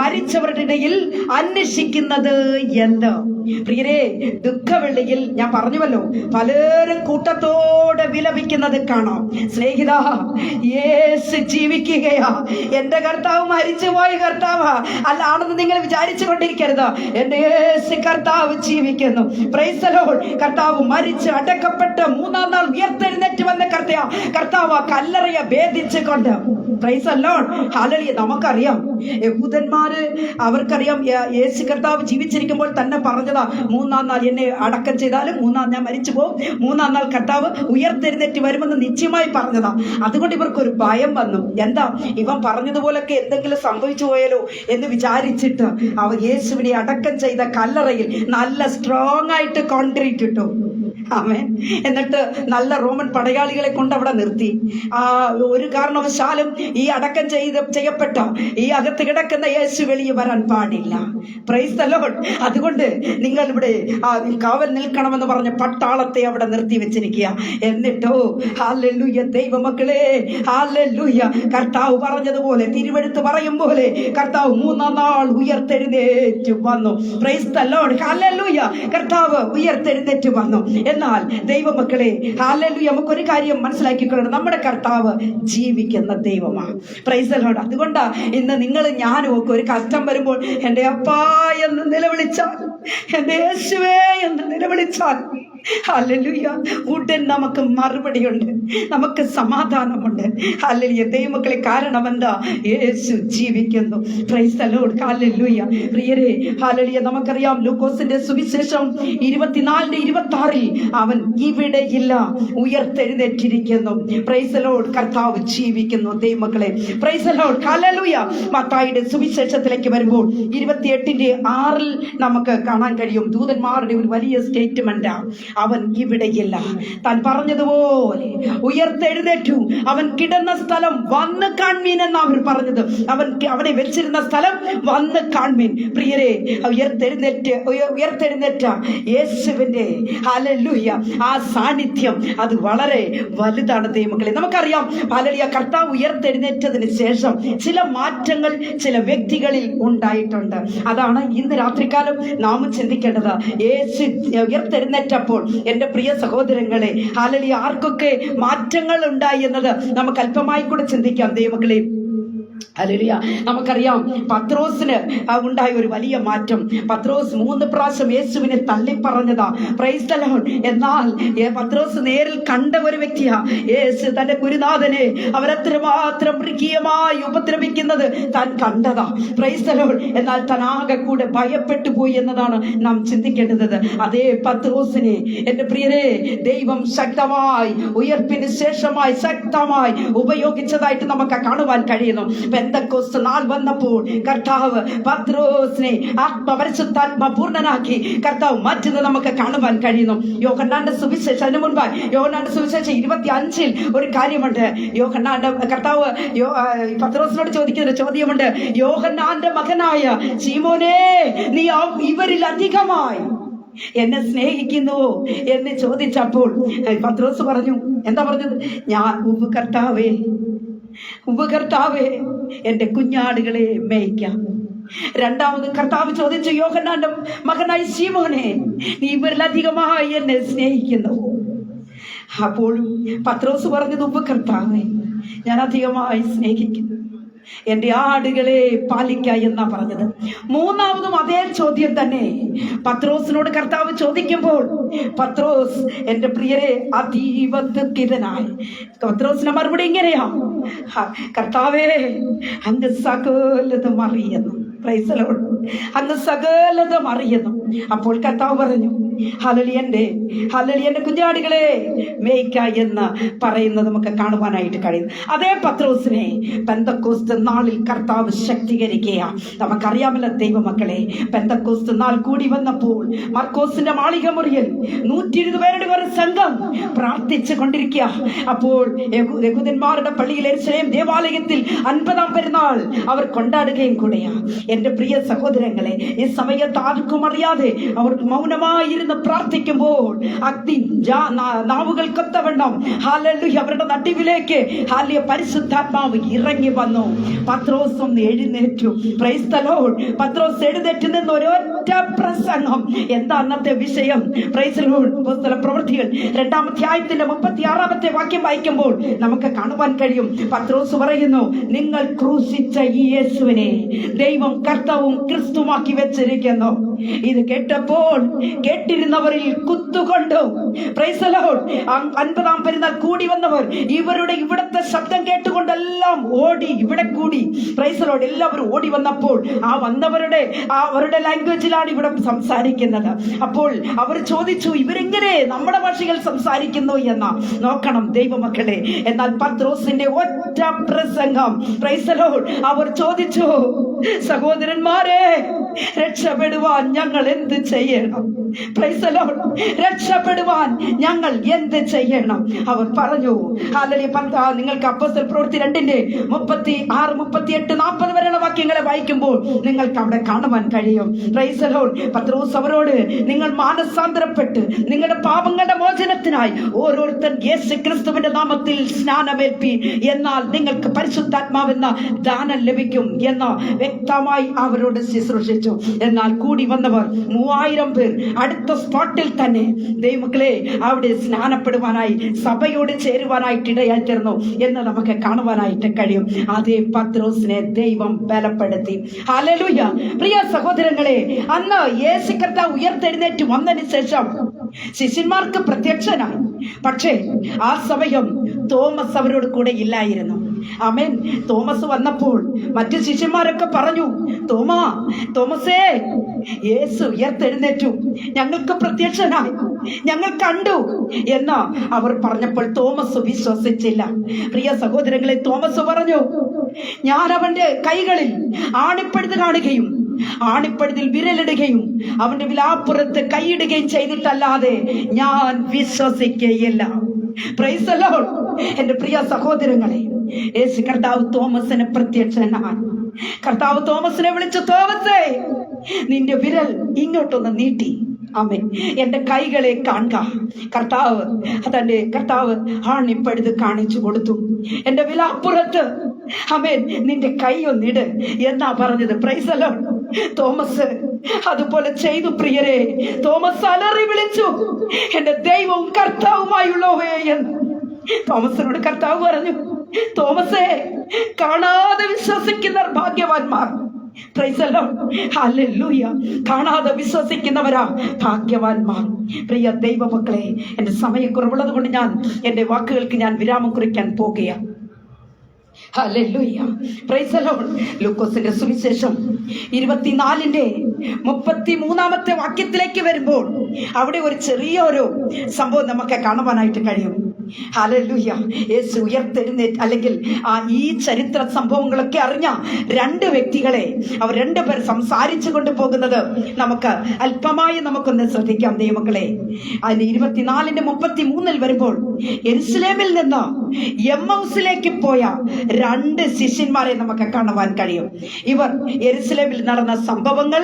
മരിച്ചവരുടെ ഇടയിൽ അന്വേഷിക്കുന്നത് എന്ത്? പ്രിയരെ, ദുഃഖവെള്ളിയിൽ ഞാൻ പറഞ്ഞുവല്ലോ, പലരും കൂട്ടത്തോടെ വിലപിക്കുന്നത് കാണാം. സ്നേഹിത, യേശു ജീവിക്കുകയാ. എന്റെ കർത്താവ് മരിച്ചുപോയ കർത്താവ് അല്ലാണെന്ന് നിങ്ങൾ വിചാരിച്ചു കൊണ്ടിരിക്കരുത്. എന്റെ യേശു കർത്താവ് ജീവിക്കുന്നു. Price the Lord. കർത്താവ് മരിച്ച് അടക്കപ്പെട്ട് 3-ാം നാൾ ഉയർത്തെഴുന്നേറ്റ് വന്ന കർത്താവ് കല്ലറയെ ഭേദിച്ചുകൊണ്ട്, പ്രൈസ് ദി ലോർഡ്, ഹല്ലേലൂയ. നമുക്കറിയാം, യഹൂദന്മാര് അവർക്കറിയാം യേശു കർത്താവ് ജീവിച്ചിരിക്കുമ്പോൾ തന്നെ പറഞ്ഞതാ, 3-ാം നാൾ എന്നെ അടക്കം ചെയ്താലും 3-ാം ഞാൻ മരിച്ചു പോകും, 3-ാം നാൾ കർത്താവ് ഉയർത്തെഴുന്നേറ്റ് വരുമെന്ന് നിശ്ചയമായി പറഞ്ഞതാ. അതുകൊണ്ട് ഇവർക്കൊരു ഭയം വന്നു. എന്താ, ഇവൻ പറഞ്ഞതുപോലൊക്കെ എന്തെങ്കിലും സംഭവിച്ചു പോയാലോ എന്ന് വിചാരിച്ചിട്ട് അവർ യേശുവിനെ അടക്കം ചെയ്ത കല്ലറയിൽ നല്ല സ്ട്രോങ് ആയിട്ട് കോൺക്രീറ്റ് ഇട്ടു. ആമേൻ. എന്നിട്ട് നല്ല റോമൻ പടയാളികളെ കൊണ്ട് അവിടെ നിർത്തി. ഒരു കാരണവശാലും ഈ അടക്കം ചെയ്യപ്പെട്ട ഈ അകത്ത് കിടക്കുന്ന യേശു വെളിയെ വരാൻ പാടില്ല. Price the Lord. അതുകൊണ്ട് നിങ്ങൾ ഇവിടെ കാവൽ നിൽക്കണമെന്ന് പറഞ്ഞ പട്ടാളത്തെ അവിടെ നിർത്തി വെച്ചിരിക്കുക. എന്നിട്ടോ ഹല്ലേലൂയ ദൈവമക്കളെ, ഹല്ലേലൂയ, കർത്താവ് പറഞ്ഞതുപോലെ, തിരുവെഴുത്ത് പറയും പോലെ കർത്താവ് 3-ാം നാൾ ഉയർത്തെഴുന്നേറ്റ് വന്നു. Price the Lord. ഹല്ലേലൂയ. കർത്താവ് ഉയർത്തെഴുന്നേറ്റ് വന്നു. എന്നാൽ ദൈവമക്കളെ, ഹല്ലേലൂയ, നമുക്കൊരു കാര്യം മനസ്സിലാക്കിക്കൊള്ളണം, നമ്മുടെ കർത്താവ് ജീവിക്കുന്ന ദൈവമാണ്. Price the Lord. അതുകൊണ്ടാ ഇന്ന് നിങ്ങൾ ഞാനും ഒക്കെ ഒരു കഷ്ടം വരുമ്പോൾ എൻ്റെ അപ്പാ എന്ന് നിലവിളിച്ചാൽ, എൻ്റെ യേശുവേ എന്ന് നിലവിളിച്ചാൽ, ഹല്ലേലൂയ, ഉടൻ നമുക്ക് മറുപടിയുണ്ട്, നമുക്ക് സമാധാനമുണ്ട്. ഹല്ലേലൂയ ദൈവമക്കളെ. കാരണം എന്താ? യേശു ജീവിക്കുന്നു. Price the Lord. ഹല്ലേലൂയ. പ്രിയരെ, ഹല്ലേലൂയ, നമുക്കറിയാം ലൂക്കോസിന്റെ സുവിശേഷം 24:26 അവൻ ഇവിടെ ഇല്ല, ഉയർത്തെഴുന്നേറ്റിരിക്കുന്നു. Price the Lord. കർത്താവ് ജീവിക്കുന്നു ദൈവമക്കളെ. Price the Lord. ഹല്ലേലൂയ. മത്തായിയുടെ സുവിശേഷത്തിലേക്ക് വരുമ്പോൾ 28:6 നമുക്ക് കാണാൻ കഴിയും. ദൂതന്മാരുടെ ഒരു വലിയ സ്റ്റേറ്റ്മെന്റ്, അവൻ ഇവിടെയില്ല, താൻ പറഞ്ഞതുപോലെ ഉയർത്തെഴുന്നേറ്റു, അവൻ കിടന്ന സ്ഥലം വന്ന് കാൺമീൻ എന്നാ അവർ പറഞ്ഞത്. അവനെ വെച്ചിരുന്ന സ്ഥലം വന്ന് കാൺമീൻ. പ്രിയരെ, ഉയർത്തെഴുന്നേറ്റ യേശുവിന്റെ ഹല്ലേലൂയ ആ സാന്നിധ്യം അത് വളരെ വലുതാണ് ദൈവമക്കളെ. നമുക്കറിയാം, ഹല്ലേലൂയ, കർത്താവ് ഉയർത്തെഴുന്നേറ്റതിന് ശേഷം ചില മാറ്റങ്ങൾ ചില വ്യക്തികളിൽ ഉണ്ടായിട്ടുണ്ട്. അതാണ് ഇന്ന് രാത്രികാലം നാം ചിന്തിക്കേണ്ടത്. യേശു ഉയർത്തെഴുന്നേറ്റപ്പോൾ എൻ്റെ പ്രിയ സഹോദരങ്ങളെ, ഹല്ലേലൂയ, ആർക്കൊക്കെ മാറ്റങ്ങൾ ഉണ്ടായി എന്നത് നമുക്ക് അല്പമായി കൂടെ ചിന്തിക്കാം ദൈവമക്കളെ. ഹല്ലേലൂയ. നമുക്കറിയാം പത്രോസിന് ഉണ്ടായ ഒരു വലിയ മാറ്റം. പത്രോസ് 3 പ്രാവശ്യം യേശുവിനെ തള്ളിപ്പറഞ്ഞതാ. Price the Lord. എന്നാൽ പത്രോസ് നേരിൽ കണ്ട ഒരു വ്യക്തിയാ. യേശു തന്റെ ഗുരുനാഥനെ അവരെത്രമാത്രം മൃഗീയമായി ഉപദ്രവിക്കുന്നത് താൻ കണ്ടതാ. Price the Lord. എന്നാൽ താൻ ആകെ കൂടെ ഭയപ്പെട്ടു പോയി എന്നതാണ് നാം ചിന്തിക്കേണ്ടത്. അതേ പത്രോസിനെ എന്റെ പ്രിയരെ ദൈവം ശക്തമായി ഉയർപ്പിന് ശേഷമായി ശക്തമായി ഉപയോഗിച്ചതായിട്ട് നമുക്ക് കാണുവാൻ കഴിയുന്നു. പെന്തക്കോസ്ത് നാൾ വന്നപ്പോൾ കർത്താവ് പത്രോസിനെ പരിശുദ്ധാത്മ പൂർണ്ണനാക്കി കർത്താവ് മാറ്റുന്നത് നമുക്ക് കാണുവാൻ കഴിയുന്നു. യോഹന്നാന്റെ സുവിശേഷം, അതിനു മുൻപായി യോഹന്നാന്റെ സുവിശേഷം 25 ഒരു കാര്യമുണ്ട്. യോഹന്നാന്റെ കർത്താവ് പത്രോസിനോട് ചോദിക്കുന്ന ചോദ്യമുണ്ട്. യോഹന്നാന്റെ മകനായ ശീമോനേ, നീ ഇവരിൽ അധികമായി എന്നെ സ്നേഹിക്കുന്നുവോ എന്ന് ചോദിച്ചപ്പോൾ പത്രോസ് പറഞ്ഞു, എന്താ പറഞ്ഞത്? ഞാൻ കർത്താവേ എന്റെ കുഞ്ഞാടുകളെ മേയ്ക്കാം. രണ്ടാമത് കർത്താവ് ചോദിച്ചു, യോഹന്നാന്റെ മകനായ ശീമോനെ, നീ ഇവരിലധികമായി എന്നെ സ്നേഹിക്കുന്നു. അപ്പോഴും പത്രോസ് പറഞ്ഞത്, കർത്താവേ ഞാൻ അധികമായി സ്നേഹിക്കുന്നു, എന്റെ ആടുകളെ പാലിക്ക എന്നാ പറഞ്ഞത്. മൂന്നാമതും അതേ ചോദ്യം തന്നെ പത്രോസിനോട് കർത്താവ് ചോദിക്കുമ്പോൾ പത്രോസ് എന്റെ പ്രിയരെ അതീവ ദുഃഖിതനായി. പത്രോസിന്റെ മറുപടി ഇങ്ങനെയാ, കർത്താവേ അങ്ങ് സകലതും അറിയുന്നു. Price the Lord. അങ്ങ് സകലതും അറിയുന്നു. അപ്പോൾ കർത്താവ് പറഞ്ഞു, ഹല്ലേലൂയ എന്റെ കുഞ്ഞാടുകളെ മേയ്ക്ക എന്ന് പറയുന്നത് നമുക്ക് കാണുവാനായിട്ട് കഴിയും. അതേ പത്രോസിനെ പെന്തക്കോസ്ത് നാളിൽ കർത്താവ് ശക്തീകരിക്കുകയാണ്. നമുക്കറിയാമല്ലോ ദൈവമക്കളെ, പെന്തക്കോസ്ത് നാൾ കൂടി വന്നപ്പോൾ മർക്കോസിന്റെ മാളിക മുറിയിൽ 120 പേരുടെ ഒരു സംഘം പ്രാർത്ഥിച്ചു കൊണ്ടിരിക്കുക. അപ്പോൾ യഹൂദന്മാരുടെ പള്ളിയിൽ യെരൂശലേം ദേവാലയത്തിൽ 50-ാം പെരുന്നാൾ അവർ കൊണ്ടാടുകയും കൂടെയാണ്. എന്റെ പ്രിയ സഹോദരങ്ങളെ, ഈ സമയത്ത് ആർക്കും അറിയാതെ അവർ മൗനമായിരുന്ന് പ്രാർത്ഥിക്കുമ്പോൾ അഗ്നി നാവുകൾ കൊത്തവണ്ണം ഹല്ലേലൂയ അവരുടെ നടുവിലേക്ക് ഹല്ലേലൂയ പരിശുദ്ധാത്മാവ് ഇറങ്ങി വന്നു. പത്രോസ് ഒന്ന് എഴുന്നേറ്റു. Price the Lord. പത്രോസ് എഴുന്നേറ്റ് നിന്ന് ഒരൊറ്റ പ്രസംഗം. എന്താ അന്നത്തെ വിഷയം? Price the Lord. അപ്പോസ്തല പ്രവൃത്തികൾ 2-ാം അധ്യായത്തിന്റെ 36-ാമത്തെ വാക്യം വായിക്കുമ്പോൾ നമുക്ക് കാണുവാൻ കഴിയും. പത്രോസ് പറയുന്നു, നിങ്ങൾ ക്രൂശിച്ച ഈ യേശുവിനെ ദൈവം കർത്താവും ക്രിസ്തുവാക്കി വെച്ചിരിക്കുന്നു. ഇത് കേട്ടപ്പോൾ കേട്ടിരുന്നവരിൽ കുത്തുകൊണ്ടു. Praise the lord. 50-ാം പെരുന്നാൾ കൂടി വന്നവർ ഇവിടുത്തെ ശബ്ദം കേട്ടുകൊണ്ടെല്ലാം ഓടി ഇവിടെ കൂടി. Praise the lord. എല്ലാവരും ഓടി വന്നപ്പോൾ അവരുടെ ലാംഗ്വേജിലാണ് ഇവിടെ സംസാരിക്കുന്നത്. അപ്പോൾ അവർ ചോദിച്ചു, ഇവരെങ്ങനെ നമ്മുടെ ഭാഷകൾ സംസാരിക്കുന്നു എന്ന് നോക്കണം ദൈവമക്കളെ. എന്നാൽ പത്രോസിന്റെ ഒറ്റ പ്രസംഗം, പ്രൈസ് ദി ലോർഡ്, അവർ ചോദിച്ചു, സഹോദരന്മാരെ രക്ഷപ്പെടുവാൻ ഞങ്ങൾ എന്ത് ചെയ്യണം? Price the Lord. രക്ഷപ്പെടുവാൻ ഞങ്ങൾ എന്ത് ചെയ്യണം? അവർ പറഞ്ഞു, ഹല്ലേലൂയ. നിങ്ങൾക്ക് അപ്പോസ്തല പ്രവൃത്തി 2-ന്റെ 36, 38, 40 വരെയുള്ള വാക്യങ്ങളെ വായിക്കുമ്പോൾ നിങ്ങൾക്ക് അവിടെ കാണുവാൻ കഴിയും. Price the Lord. പത്രോസ് അവരോട്, നിങ്ങൾ മാനസാന്തരപ്പെട്ട് നിങ്ങളുടെ പാപങ്ങളുടെ മോചനത്തിനായി ഓരോരുത്തർ യേശു ക്രിസ്തുവിന്റെ നാമത്തിൽ സ്നാനമേൽപ്പി, എന്നാൽ നിങ്ങൾക്ക് പരിശുദ്ധാത്മാവെന്ന ദാനം ലഭിക്കും എന്ന് വ്യക്തമായി അവരോട് ശുശ്രൂഷിച്ചു. എന്നാൽ കൂടി വന്നവർ 3000 പേർ അടുത്ത സ്പോട്ടിൽ തന്നെ ദൈവമക്കളെ അവിടെ സ്നാനപ്പെടുവാനായി സഭയോട് ചേരുവാനായിട്ട് ഇടയായിത്തീർന്നു എന്ന് നമുക്ക് കാണുവാനായിട്ട് കഴിയും. അതേ പത്രോസിനെ ദൈവം ബലപ്പെടുത്തി. ഹല്ലേലൂയ. പ്രിയ സഹോദരങ്ങളെ, അന്ന് യേശു കർത്താവ് ഉയർത്തെഴുന്നേറ്റ് വന്നതിന് ശേഷം ശിഷ്യന്മാർക്ക് പ്രത്യക്ഷനായി. പക്ഷേ ആ സമയം തോമസ് അവരോട് കൂടെ ഇല്ലായിരുന്നു. ആമേൻ. തോമസ് വന്നപ്പോൾ മറ്റു ശിഷ്യന്മാരൊക്കെ പറഞ്ഞു, തോമസേ, യേശു ഉയർത്തെഴുന്നേറ്റു, ഞങ്ങൾക്ക് പ്രത്യക്ഷനായി, ഞങ്ങൾ കണ്ടു എന്ന് അവർ പറഞ്ഞപ്പോൾ തോമസ് വിശ്വസിച്ചില്ല. പ്രിയ സഹോദരങ്ങളെ, തോമസ് പറഞ്ഞു, ഞാൻ അവന്റെ കൈകളിൽ ആണിപ്പഴുത് കാണുകയും ആണിപ്പഴുതിൽ വിരലിടുകയും അവന്റെ വിലാപ്പുറത്ത് കൈയിടുകയും ചെയ്തിട്ടല്ലാതെ ഞാൻ വിശ്വസിക്കുകയില്ല. Price the Lord. എന്റെ പ്രിയ സഹോദരങ്ങളെ, യേശു കർത്താവ് തോമസിന് പ്രത്യക്ഷനായി. കർത്താവ് തോമസിനെ വിളിച്ചു, തോമസേ, നിന്റെ വിരൽ ഇങ്ങോട്ടൊന്ന് നീട്ടി. ആമേൻ. എന്റെ കൈകളെ കാണുക. കർത്താവ് ആണിപ്പഴുത് കാണിച്ചു കൊടുത്തു. എന്റെ വിലാപ്പുറത്ത് ആമേൻ നിന്റെ കൈ ഒന്നിട് എന്നാ പറഞ്ഞത്. Price the Lord. തോമസ് അതുപോലെ ചെയ്തു. പ്രിയരെ, തോമസ് അലറി വിളിച്ചു, എന്റെ ദൈവവും കർത്താവുമായുള്ളവേ എന്ന്. തോമസിനോട് കർത്താവ് പറഞ്ഞു, തോമസേ, കാണാതെ വിശ്വസിക്കുന്നവർ ഭാഗ്യവാന്മാർ. Praise the Lord. Hallelujah. കാണാതെ വിശ്വസിക്കുന്നവരാ ഭാഗ്യവാന്മാർ. പ്രിയ ദൈവമക്കളെ, എന്റെ സമയക്കുറവുള്ളത് കൊണ്ട് ഞാൻ എന്റെ വാക്കുകൾക്ക് ഞാൻ വിരാമം കുറിക്കാൻ പോകുകയാണ്. Hallelujah. Praise the Lord. ലൂക്കോസിന്റെ സുവിശേഷം 24:33 വാക്യത്തിലേക്ക് വരുമ്പോൾ അവിടെ ഒരു ചെറിയൊരു സംഭവം നമുക്ക് കാണുവാനായിട്ട് കഴിയും. ഹല്ലേലൂയ. യേശു ഉയർത്തെഴുന്നേറ്റ് അല്ലെങ്കിൽ ഈ ചരിത്ര സംഭവങ്ങളൊക്കെ അറിഞ്ഞ രണ്ട് വ്യക്തികളെ അവർ രണ്ടുപേർ സംസാരിച്ചു കൊണ്ടുപോകുന്നത് നമുക്ക് അല്പമായി നമുക്കൊന്ന് ശ്രദ്ധിക്കാം ദൈവമക്കളെ. അതിന് 24:33 വരുമ്പോൾ യെരുശലേമിൽ നിന്ന് എമ്മൗസിലേക്ക് പോയ രണ്ട് ശിഷ്യന്മാരെ നമുക്ക് കാണുവാൻ കഴിയും. ഇവർ യെരുശലേമിൽ നടന്ന സംഭവങ്ങൾ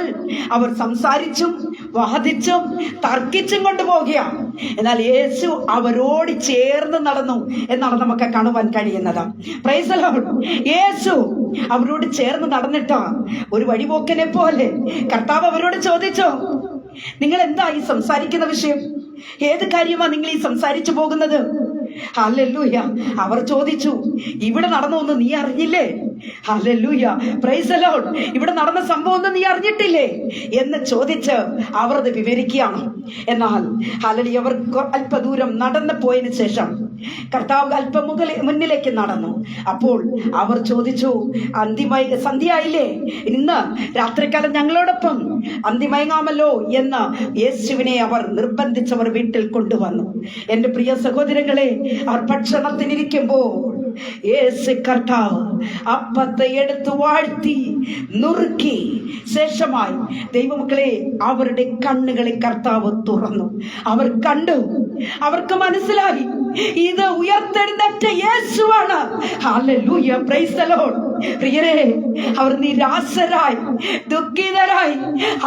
അവർ സംസാരിച്ചും വാദിച്ചും തർക്കിച്ചും കൊണ്ടുപോവുകയാണ്. എന്നാൽ യേശു അവരോട് ചേർന്ന് നടന്നു എന്നാണ് നമുക്ക് കാണുവാൻ കഴിയുന്നത്. Price the Lord. യേശു അവരോട് ചേർന്ന് നടന്നിട്ട് ഒരു വഴിപോക്കനെ പോലെ കർത്താവ് അവരോട് ചോദിച്ചു, നിങ്ങൾ എന്താ ഈ സംസാരിക്കുന്ന വിഷയം? ഏത് കാര്യമാണ് നിങ്ങൾ ഈ സംസാരിച്ചു പോകുന്നത്? ഹല്ലേലൂയ. അവർ ചോദിച്ചു, ഇവിടെ നടന്നൊന്നും നീ അറിഞ്ഞില്ലേ? ഹല്ലേലൂയ. Praise the Lord. ഇവിടെ നടന്ന സംഭവം ഒന്നും നീ അറിഞ്ഞിട്ടില്ലേ എന്ന് ചോദിച്ച് അവർ അത് വിവരിക്കുകയാണ്. എന്നാൽ ഹല്ലേലൂയ, അവർ അല്പദൂരം നടന്നു പോയതിനു ശേഷം കർത്താവ് അല്പം മുന്നിലേക്ക് നടന്നു. അപ്പോൾ അവർ ചോദിച്ചു, സന്ധ്യയായില്ലേ? ഇന്ന് രാത്രികാലം ഞങ്ങളോടൊപ്പം അന്തിമയങ്ങാമല്ലോ എന്ന് യേശുവിനെ അവർ നിർബന്ധിച്ചവർ വീട്ടിൽ കൊണ്ടുവന്നു. എന്റെ പ്രിയ സഹോദരങ്ങളെ, അവർ ഭക്ഷണത്തിനിരിക്കുമ്പോൾ യേശു കർത്താവ് അപ്പത്തെ എടുത്ത് വാഴ്ത്തി നുറുക്കി ശേഷമായി ദൈവമക്കളെ അവരുടെ കണ്ണുകളെ കർത്താവ് തുറന്നു. അവർ കണ്ടു, അവർക്ക് മനസ്സിലായി ഇത് ഉയർത്തെഴുന്നേറ്റ യേശുവാണ്. ഹല്ലേലൂയ. Praise the Lord. പ്രിയരേ, അവർ നിരാശരായി ദുഃഖിതരായി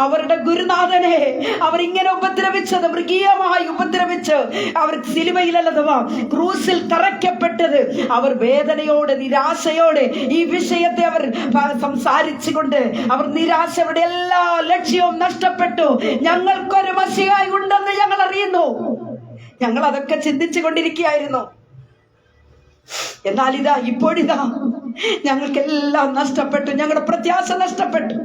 അവരുടെ ഗുരുനാഥനെ അവരിങ്ങനെ ഉപദ്രവിച്ചത്, മൃഗീയമായി ഉപദ്രവിച്ച് അവർ സിലുവയിലല്ലതുവാ ക്രൂസിൽ തറയ്ക്കപ്പെട്ടത് അവർ വേദനയോടെ നിരാശയോടെ ഈ വിഷയത്തെ അവർ സംസാരിച്ചുകൊണ്ട് അവർ നിരാശയുടെ എല്ലാ ലക്ഷ്യവും നഷ്ടപ്പെട്ടു. ഞങ്ങൾക്കൊരു മശിഹായി ഉണ്ടെന്ന് ഞങ്ങൾ അറിയുന്നു. ഞങ്ങൾ അതൊക്കെ ചിന്തിച്ചു കൊണ്ടിരിക്കുകയായിരുന്നു. എന്നാൽ ഇപ്പോഴിതാ ഞങ്ങൾക്കെല്ലാം നഷ്ടപ്പെട്ടു, ഞങ്ങളുടെ പ്രത്യാശ നഷ്ടപ്പെട്ടു,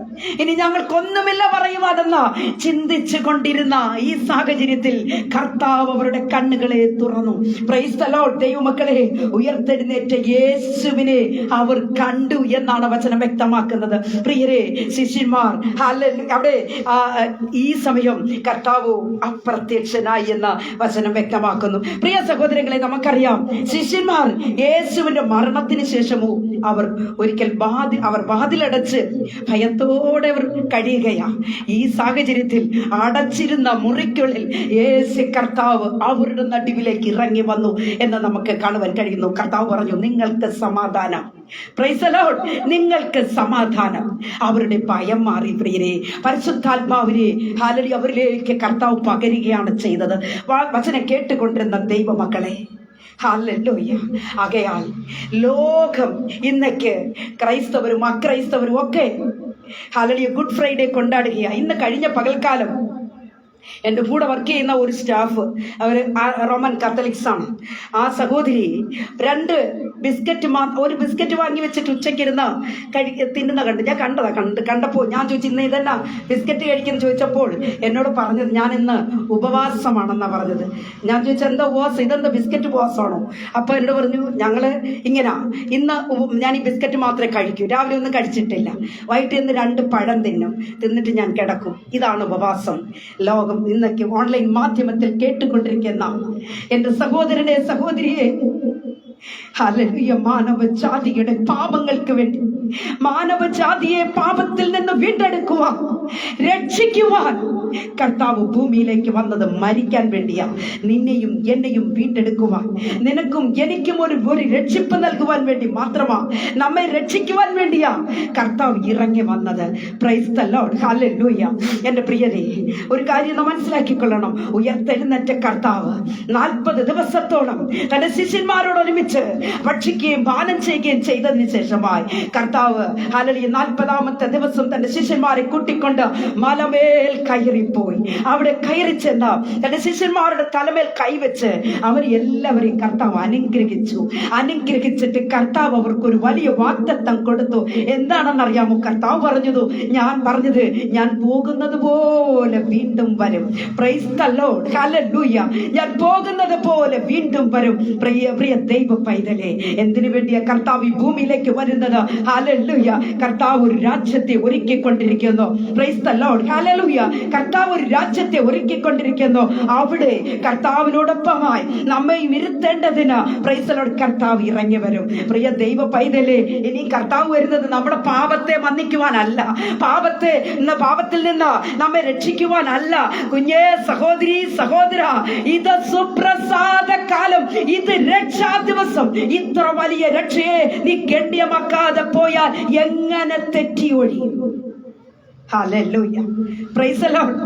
ഇനി ഞങ്ങൾക്കൊന്നുമില്ല പറയുവാതെന്ന ചിന്തിച്ചു കൊണ്ടിരുന്ന ഈ സാഹചര്യത്തിൽ കർത്താവ് അവരുടെ കണ്ണുകളെ തുറന്നു. Price the Lord. ദൈവമക്കളെ, ഉയർത്തെഴുന്നേറ്റ യേശുവിനെ അവർ കണ്ടു എന്നാണ് വചനം വ്യക്തമാക്കുന്നത്. പ്രിയരെ, ശിഷ്യന്മാർ അവിടെ ഈ സമയം കർത്താവ് അപ്രത്യക്ഷനായി എന്ന വചനം വ്യക്തമാക്കുന്നു. പ്രിയ സഹോദരങ്ങളെ, നമുക്കറിയാം ശിഷ്യന്മാർ യേശുവിന്റെ മരണത്തിന് ശേഷമോ അവർ ഒരിക്കൽ വാതിലടച്ച് ഭയത്തോടെ അവർ കഴിയുകയാ. ഈ സാഹചര്യത്തിൽ അടച്ചിരുന്ന മുറിക്കുള്ളിൽ യേശു കർത്താവ് അവരുടെ നടുവിലേക്ക് ഇറങ്ങി വന്നു എന്ന് നമുക്ക് കാണുവാൻ കഴിയുന്നു. കർത്താവ് പറഞ്ഞു, നിങ്ങൾക്ക് സമാധാനം. Price the Lord. നിങ്ങൾക്ക് സമാധാനം. അവരുടെ ഭയം മാറി. പ്രിയരെ, പരിശുദ്ധാത്മാവിനെ ഹല്ലേലൂയ അവരിലേക്ക് കർത്താവ് പകരുകയാണ് ചെയ്തത്. വചനം കേട്ടുകൊണ്ടിരുന്ന ദൈവമക്കളെ, ഹല്ലേലൂയ. ആകയാൽ ലോകം ഇന്നേക്ക് ക്രൈസ്തവരും അക്രൈസ്തവരും ഒക്കെ ഹല്ലേലൂയ ഗുഡ് ഫ്രൈഡേ കൊണ്ടാടുകയാണ്. ഇന്ന് കഴിഞ്ഞ പകൽക്കാലം എൻ്റെ കൂടെ വർക്ക് ചെയ്യുന്ന ഒരു സ്റ്റാഫ്, അവർ റോമൻ കാത്തലിക്സ് ആണ്. ആ സഹോദരി ഒരു ബിസ്ക്കറ്റ് വാങ്ങി വെച്ചിട്ട് ഉച്ചയ്ക്കിരുന്ന് തിന്നുന്ന ഞാൻ കണ്ടപ്പോൾ ഞാൻ ചോദിച്ചു, ഇന്ന് ഇതെന്നാ ബിസ്ക്കറ്റ് കഴിക്കുന്നു ചോദിച്ചപ്പോൾ എന്നോട് പറഞ്ഞത്, ഞാൻ ഇന്ന് ഉപവാസമാണെന്നാണ് പറഞ്ഞത്. ഞാൻ ചോദിച്ചു, എന്താ ഉപവാസം? ഇതെന്താ ബിസ്ക്കറ്റ് ഉപവാസമാണോ? അപ്പോൾ എന്നോട് പറഞ്ഞു, ഞങ്ങൾ ഇങ്ങനെ ഇന്ന് ഞാൻ ഈ ബിസ്ക്കറ്റ് മാത്രമേ കഴിക്കൂ, രാവിലെ ഒന്നും കഴിച്ചിട്ടില്ല, വൈകിട്ട് ഇന്ന് 2 പഴം തിന്നിട്ട് ഞാൻ കിടക്കും. ഇതാണ് ഉപവാസം. ലോകം ഇന്നൊക്കെ ഓൺലൈൻ മാധ്യമത്തിൽ കേട്ടുകൊണ്ടിരിക്കുന്ന എന്റെ സഹോദരനെ, സഹോദരിയെ, ഹല്ലേലൂയ, മാനവജാതിയുടെ പാപങ്ങൾക്ക് വേണ്ടി, മാനവജാതിയെ പാപത്തിൽ നിന്ന് വീണ്ടെടുക്കുവാൻ, രക്ഷിക്കുവാൻ കർത്താവ് ഭൂമിയിലേക്ക് വന്നത് മരിക്കാൻ വേണ്ടിയാ. നിന്നെയും എന്നെയും വീണ്ടെടുക്കുവാൻ, നിനക്കും എനിക്കും ഒരു രക്ഷിപ്പ് നൽകുവാൻ വേണ്ടി മാത്രമാ, നമ്മെ രക്ഷിക്കുവാൻ വേണ്ടിയാ കർത്താവ് ഇറങ്ങി വന്നത്. Price the Lord. ഹല്ലേലൂയ. എന്റെ പ്രിയരെ, ഒരു കാര്യം നാം മനസ്സിലാക്കിക്കൊള്ളണം. ഉയർത്തെഴുന്നേറ്റ കർത്താവ് 40 ദിവസത്തോളം തന്റെ ശിഷ്യന്മാരോട് ഒരുമിച്ച് ഒരുമിച്ച് ഭക്ഷിക്കുകയും പാനം ചെയ്യുകയും ചെയ്തതിന് ശേഷമായി കർത്താവ് ഹല്ലേലൂയ 40-ാമത്തെ ദിവസം തന്റെ ശിഷ്യന്മാരെ കൂട്ടിക്കൊണ്ട് മലമേൽ കയറിപ്പോയി. അവിടെ കയറി ചെന്ന് തന്റെ ശിഷ്യന്മാരുടെ തലമേൽ കൈവച്ച് അവർ എല്ലാവരെയും കർത്താവ് അനുഗ്രഹിച്ചിട്ട് കർത്താവ് അവർക്കൊരു വലിയ വാഗ്ദത്തം കൊടുത്തു. എന്താണെന്നറിയാമോ? കർത്താവ് പറഞ്ഞത്, ഞാൻ പോകുന്നത് പോലെ വീണ്ടും വരും. Price the Lord, hallelujah. ഞാൻ പോകുന്നത് പോലെ വീണ്ടും വരും. പ്രിയ ദൈവ പൈതലേ, എന്തിനു വേണ്ടിയാ കർത്താവ് ഈ ഭൂമിയിലേക്ക് വരുന്നത്? ഹല്ലേലൂയ. കർത്താവ് ഒരു രാജ്യത്തെ ഒരുക്കിക്കൊണ്ടിരിക്കുന്നു. Praise the Lord, hallelujah. കർത്താവ് ഒരു രാജ്യത്തെ ഒരുക്കിക്കൊണ്ടിരിക്കുന്നു. അവിടെ കർത്താവിനോടൊപ്പമായി നമ്മെ ഇരുത്തേണ്ടതിന് പ്രൈസ് ദി ലോർഡ് കർത്താവ് ഇറങ്ങി വരും. പ്രിയ ദൈവ പൈതലേ, ഇനി കർത്താവ് വരുന്നത് നമ്മുടെ പാപത്തെ മന്നിക്കുവാനല്ല, പാപത്തിൽ നിന്ന് നമ്മെ രക്ഷിക്കുവാനല്ല. കുഞ്ഞേ, സഹോദരി, സഹോദര, ഇത് സുപ്രസാദ കാലം, ഇത് രക്ഷാ ദിവസം. ഇത്ര വലിയ രക്ഷയെ നീ ഗണ്യമാക്കാതെ പോയാൽ എങ്ങനെ തെറ്റിയൊഴിയും? Hallelujah. Praise the Lord,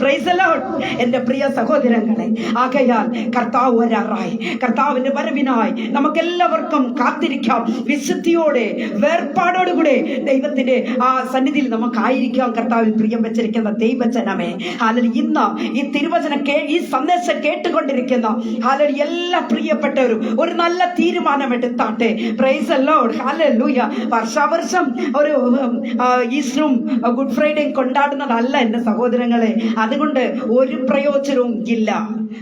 praise the lord. എൻ്റെ പ്രിയ സഹോദരങ്ങളെ, ആകയാൽ കർത്താവ് വരാറായി. കർത്താവിന്റെ വരവിനായി നമുക്കെല്ലാവർക്കും കാത്തിരിക്കാം. വിശുദ്ധിയോടെ, വേർപാടോടുകൂടെ ദൈവത്തിന്റെ ആ സന്നിധിയിൽ നമുക്കായിരിക്കാം. കർത്താവിൽ പ്രിയം വെച്ചിരിക്കുന്ന ദൈവജനമേ, ഹല്ലേലൂയ. ഇന്ന് ഈ തിരുവചനം ഈ സന്ദേശം കേട്ടുകൊണ്ടിരിക്കുന്ന ഹല്ലേലൂയ എല്ലാ പ്രിയപ്പെട്ടവരും ഒരു നല്ല തീരുമാനമെടുത്താട്ടെ. Praise the Lord, hallelujah. വർഷാവർഷം ഒരു ഈസ്റ്ററും ഗുഡ് ഫ്രൈഡേ കൊണ്ടാടുന്നതല്ല എൻ്റെ സഹോദരങ്ങളെ. അതുകൊണ്ട് ഒരു പ്രയോജനവും ഇല്ല.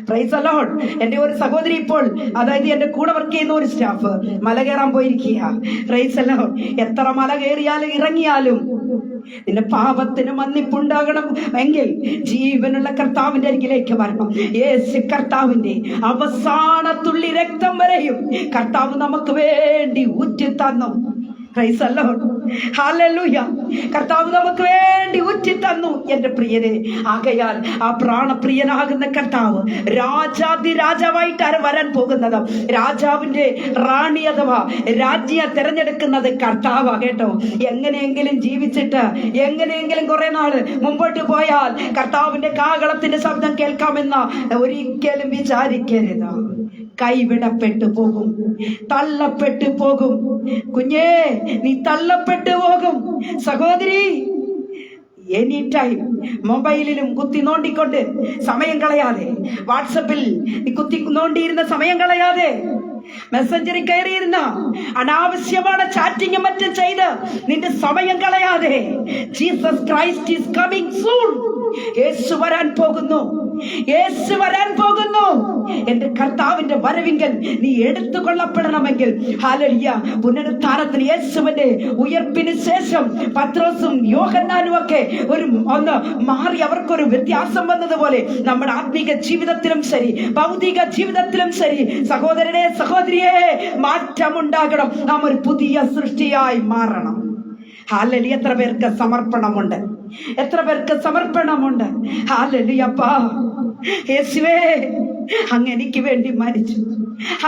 Price the lord. എൻ്റെ ഒരു സഹോദരി ഇപ്പോൾ, അതായത് എൻ്റെ കൂടെ വർക്ക് ചെയ്യുന്ന ഒരു സ്റ്റാഫ് മല കയറാൻ പോയിരിക്കുക. Price the Lord. എത്ര മല കയറിയാലും ഇറങ്ങിയാലും നിന്റെ പാപത്തിന് മന്നിപ്പുണ്ടാകണം എങ്കിൽ ജീവനുള്ള കർത്താവിന്റെ അരികിലേക്ക് വരണം. യേശു കർത്താവിന്റെ അവസാന തുള്ളി രക്തം വരെയും കർത്താവ് നമുക്ക് വേണ്ടി ഊറ്റി തന്നു. Price the Lord, hallelujah. കർത്താവ് നമുക്ക് വേണ്ടി ഊറ്റി തന്നു എൻ്റെ പ്രിയരെ. ആകയാൽ ആ പ്രാണപ്രിയനാകുന്ന കർത്താവ് രാജാവായിട്ടാണ് വരാൻ പോകുന്നത്. രാജാവിന്റെ റാണി അഥവാ രാജ്ഞിയെ തിരഞ്ഞെടുക്കുന്നത് കർത്താവാ കേട്ടോ. എങ്ങനെയെങ്കിലും ജീവിച്ചിട്ട് എങ്ങനെയെങ്കിലും കുറെ നാള് മുമ്പോട്ട് പോയാൽ കർത്താവിന്റെ കാഹളത്തിന്റെ ശബ്ദം കേൾക്കാമെന്ന് ഒരിക്കലും വിചാരിക്കരുത്. കൈവിടപ്പെട്ടു പോകും, തള്ളപ്പെട്ടു പോകും. കുഞ്ഞേ, നീ തള്ളപ്പെട്ടു പോകും. സഹോദരി, എനി ടൈം മൊബൈലിലും കുത്തി നോണ്ടിക്കൊണ്ട് സമയം കളയാതെ, വാട്സപ്പിൽ നീ കുത്തി നോണ്ടിയിരുന്ന സമയം കളയാതെ, മെസ്സഞ്ചറിൽ കയറിയിരുന്ന അനാവശ്യമാണ് ചാറ്റിങ്ങും മറ്റും ചെയ്ത് നിന്റെ സമയം കളയാതെ, Jesus Christ is coming soon. യേശു വരാൻ പോകുന്നു, യേശു വരാൻ പോകുന്നു. എന്റെ കർത്താവിന്റെ വരവിങ്കൽ നീ എടുത്തുകൊള്ളപ്പെടണമെങ്കിൽ ഹല്ലേലൂയ. പുനരുത്ഥാനത്തിന് യേശുവിന്റെ ഉയർപ്പിന് ശേഷം പത്രോസും യോഹന്നാനും ഒക്കെ ഒന്ന് മാറി, അവർക്കൊരു വ്യത്യാസം വന്നതുപോലെ നമ്മുടെ ആത്മീക ജീവിതത്തിലും ശരി, ഭൗതിക ജീവിതത്തിലും ശരി, സഹോദരനെ, സഹോദരിയെ, മാറ്റമുണ്ടാകണം. നാം ഒരു പുതിയ സൃഷ്ടിയായി മാറണം. ഹല്ലേലൂയ. എത്ര പേർക്ക് സമർപ്പണമുണ്ട്? എത്ര പേർക്ക് സമർപ്പണമുണ്ട്? ഹല്ലേലൂയ. അപ്പാ യേശുവേ, അങ്ങ് എനിക്ക് വേണ്ടി മരിച്ചു,